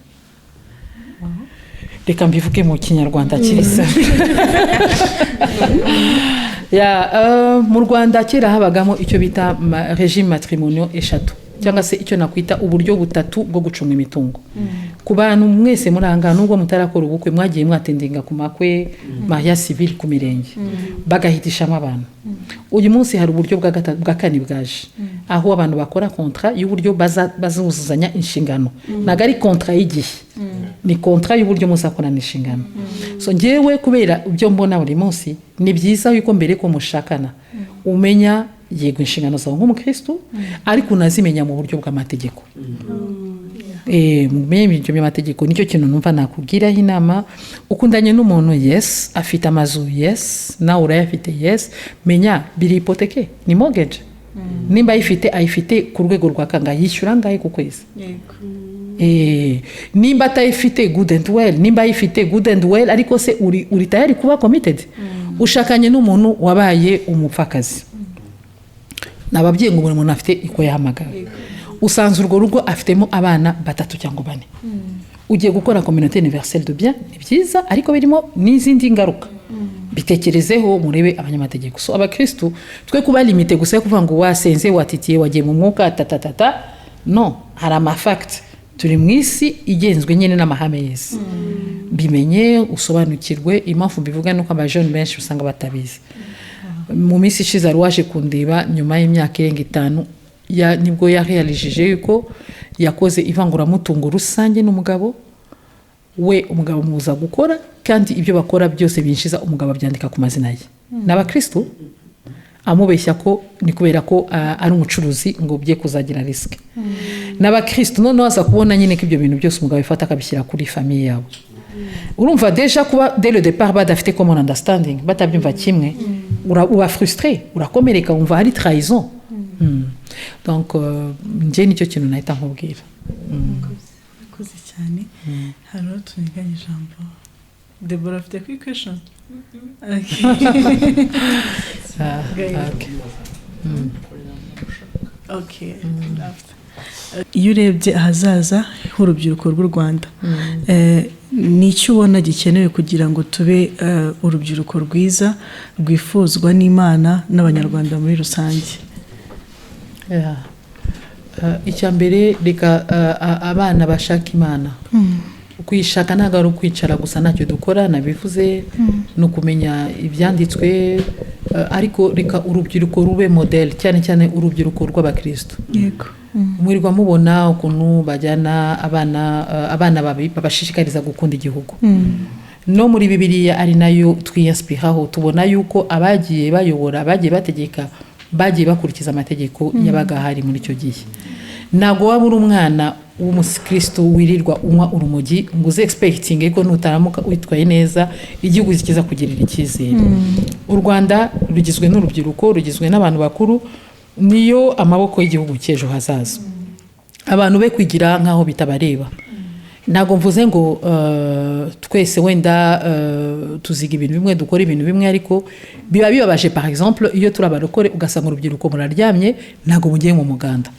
[SPEAKER 2] Reka mbivuge mu Kinyarwanda kirisa. Mu Rwanda kera habagamo icyo bita régime matrimonial eshatu, cyangwa se icyo nakwita uburyo butatu bwo gucunga imitungo. Ku bantu mwese muranga nubwo mutarakora ubukwe mwagiye mwatendinga ku makwe mariage civil ku mirenge bagahitishamo abantu. Uyu munsi hari uburyo bwa kane bwaje aho abantu bakora contrat y'uburyo bazuzuzanya inshingano. Naga ari contrat y'igihe, ni contrat y'uburyo muzakorana inshingano. So ngewe kubera ibyo mbona buri munsi ni byiza yuko mbere ko mushakana umenya yego inshingano zawe nk'umukristo ariko unazimenya mu buryo bw'amategeko. Mumenye ibyo by'amategeko nicyo kintu numva nakubwira inama. Ukundanye n'umuntu yes, afite amazu yes, nawe urayafite yes, menya biri hypothèque ni mortgage. Nimba ayifite ku rwego rwa kanga yishyura ngahe ku kwezi. Nimba atayifite good and well, nimba ayifite good and well ariko se uri tayari kuba committed. Ushakanye n'umuntu wabaye umupfakazi, nababyeyi ngo umuntu afite iko yahamagara, usanze urwo rugo afitemo abana 3 cyangwa 4, ugiye gukora communauté universelle de bien, ni byiza ariko birimo n'izindi ngaruka. Bitekerezeho murebe abanyamategeko. So abakristo twe kuba limite gusa kuvuga ngo wasenze watitiye wagiye mu mwuka tatatata, no, hari ama fact. Turi mu isi igenzwe nyene n'amahame y'isi. Bimenye usobanukirwe impamvu bivuga nuko abajene benshi usanga batabizi. Mu minsi ishize waje kundeba nyuma y'imyaka irenga 5 nibwo yarealishije yuko yakoze ivangura mutungo rusange n'umugabo we umugabo muza gukora kandi ibyo bakora byose binshiza umugabo abyandika ku mazina ye n'abakristo amubeshya ko ni kubera ko ari umucuruzi ngo bye kuzagira risque n'abakristo none waza kubona nyine ko ibyo bintu byose umugabo bifata akabishyira kuri famille yabo urumva deja kuba dès le départ badafite common understanding batabyumva kimwe uba frustré urakomereka wumva hari trahison donc nje nicyo kintu nahita nkubwira
[SPEAKER 3] Murakoze cyane hari utuniganye ijambo Deborah afite quick question okay iyo urebye ahazaza h'urubyiruko rw'u Rwanda n'icyo ubona gikenewe kugira ngo tube urubyiruko rwiza rwifuzwa n'Imana n'abanyarwanda muri rusange
[SPEAKER 2] icya mbere reka abana bashaka Imana kwishaka ntabwo ari ukwicara gusa ntacyo dukora nabivuze no kumenya ibyanditswe ariko reka urubyiruko rube model cyane cyane urubyiruko rw'abakristo
[SPEAKER 3] yego
[SPEAKER 2] mwirirwa mubona ukuntu bajyana abana babashishikariza gukunda igihugu no muri Bibiliya ari nayo twiyinspiraho tubona yuko abagiye bayobora abagiye bategeka bagiye bakurikiza amategeko yabaga hari muri icyo gihe ntabwo waba uri umwana w'umukristo wirirwa unywa urumogi ngo uze expecting ko nutaramuka witwaye neza igihugu kiza kugirira icyizere u Rwanda rugizwe n'urubyiruko rugizwe n'abantu bakuru niyo amaboko y'igihugu cy'ejo hazaza abantu be kwigira nkaho bitabareba ntabwo mvuze ngo twese wenda tuziga ibintu bimwe dukora ibintu bimwe ariko biba bibabaje par exemple iyo turabarokore ugasanga urubyiruko muraryamye ntabwo mugiye mu muganda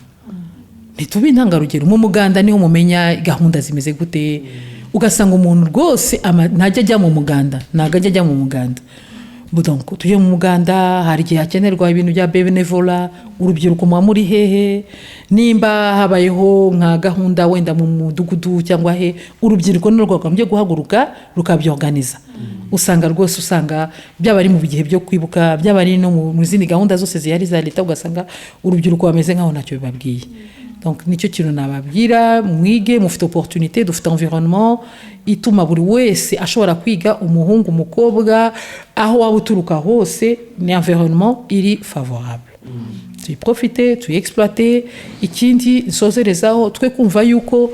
[SPEAKER 2] ntitubi intangarugero mu muganda niho mumenya gahunda zimeze gute ugasanga umuntu rwose ntajya ajya mu muganda ntabwo ajya mu muganda donc tujye mu muganda hari igihe hakenerwa ibintu bya benevola urubyiruko muba muri hehe nimba habayeho nka gahunda wenda mu mudugudu cyangwa he urubyiruko n'urwo rwakagombye guhaguruka rukabyorganiza usanga rwose byaba ari mu bigihe byo kwibuka byaba ari no mu zindi gahunda zose zihari za leta ugasanga urubyiruko bameze nkaho ntacyo bibabwiye donc nicyo kintu nababwira mwige mufite opportunité dufite environnement ituma buri wese ashobora kwiga umuhungu umukobwa aho waba uturuka hose ni environnement iri favorable tuyiprofite tuyiexploite ikindi nsozerezaho twe kumva yuko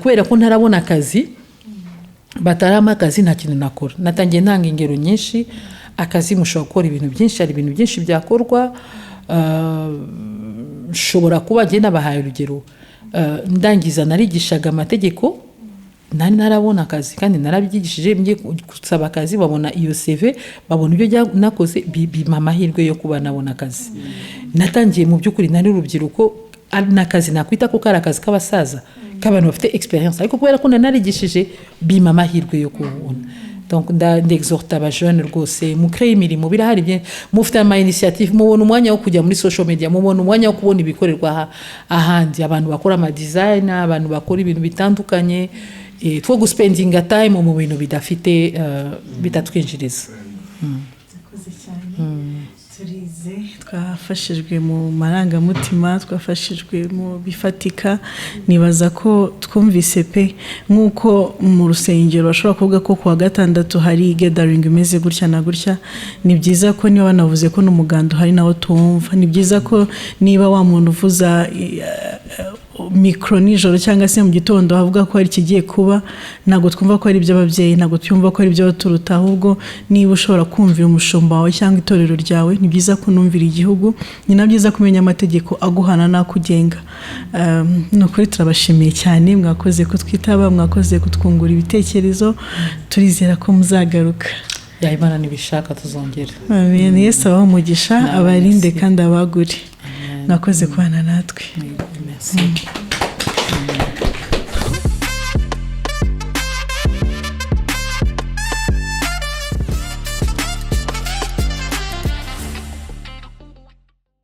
[SPEAKER 2] kubera ko ntarabona akazi batarama akazi nta kintu nakora natangiye ntanga ingero nyinshi akazi mushobora gukora ibintu byinshi hari ibintu byinshi byakorwa nshobora kuba njye nabahaye urugero ndangiza narigishaga amategeko nari narabona akazi kandi narabyigishije ngiye gusaba akazi babona iyo CV babona ibyo nakoze bima amahirwe yo kuba nabona akazi natangiye mu by'ukuri nari urubyiruko n'akazi nakwita ko kari akazi k'abasaza k'abantu bafite experience ariko kubera ko narigishije bima amahirwe yo kubona donc ndexhorta abajene rwose mukreye imirimo birahari bien mufite ama initiative mubona umwanya wo kujya muri social media mubona umwanya wo kubona ibikorerwa ahandi abantu bakora ama design abantu bakora ibintu bitandukanye two guspending time mu bintu bidafite bitatwinjiriza
[SPEAKER 3] turize twafashijwe mu marangamutima twafashijwe mu bifatika nibaza ko twumvise pe nk'uko mu rusengero bashobora kuvuga ko kuwa gatandatu hari gathering imeze gutya na gutya ni byiza ko niba banavuze ko n'umuganda hari nawo tumva ni byiza ko niba wa muntu uvuza mikro nijoro cyangwa se mu gitondo havuga ko hari kigiye kuba ntabwo twumva ko ari iby'ababyeyi ntabwo twumva ko ari iby'abaturuta ahubwo niba ushobora kumvira umushumba wawe cyangwa itorero ryawe ni byiza ko numvira igihugu ni na byiza kumenya amategeko aguhana n'akugenga ni ukuri turabashimiye cyane mwakoze kutwitaba mwakoze kutwungura ibitekerezo turizera ko muzagaruka
[SPEAKER 2] ya Imana nibishaka tuzongera
[SPEAKER 3] amen Yesu abaho umugisha abarinde kandi abagure mwakoze kubana natwe
[SPEAKER 2] merci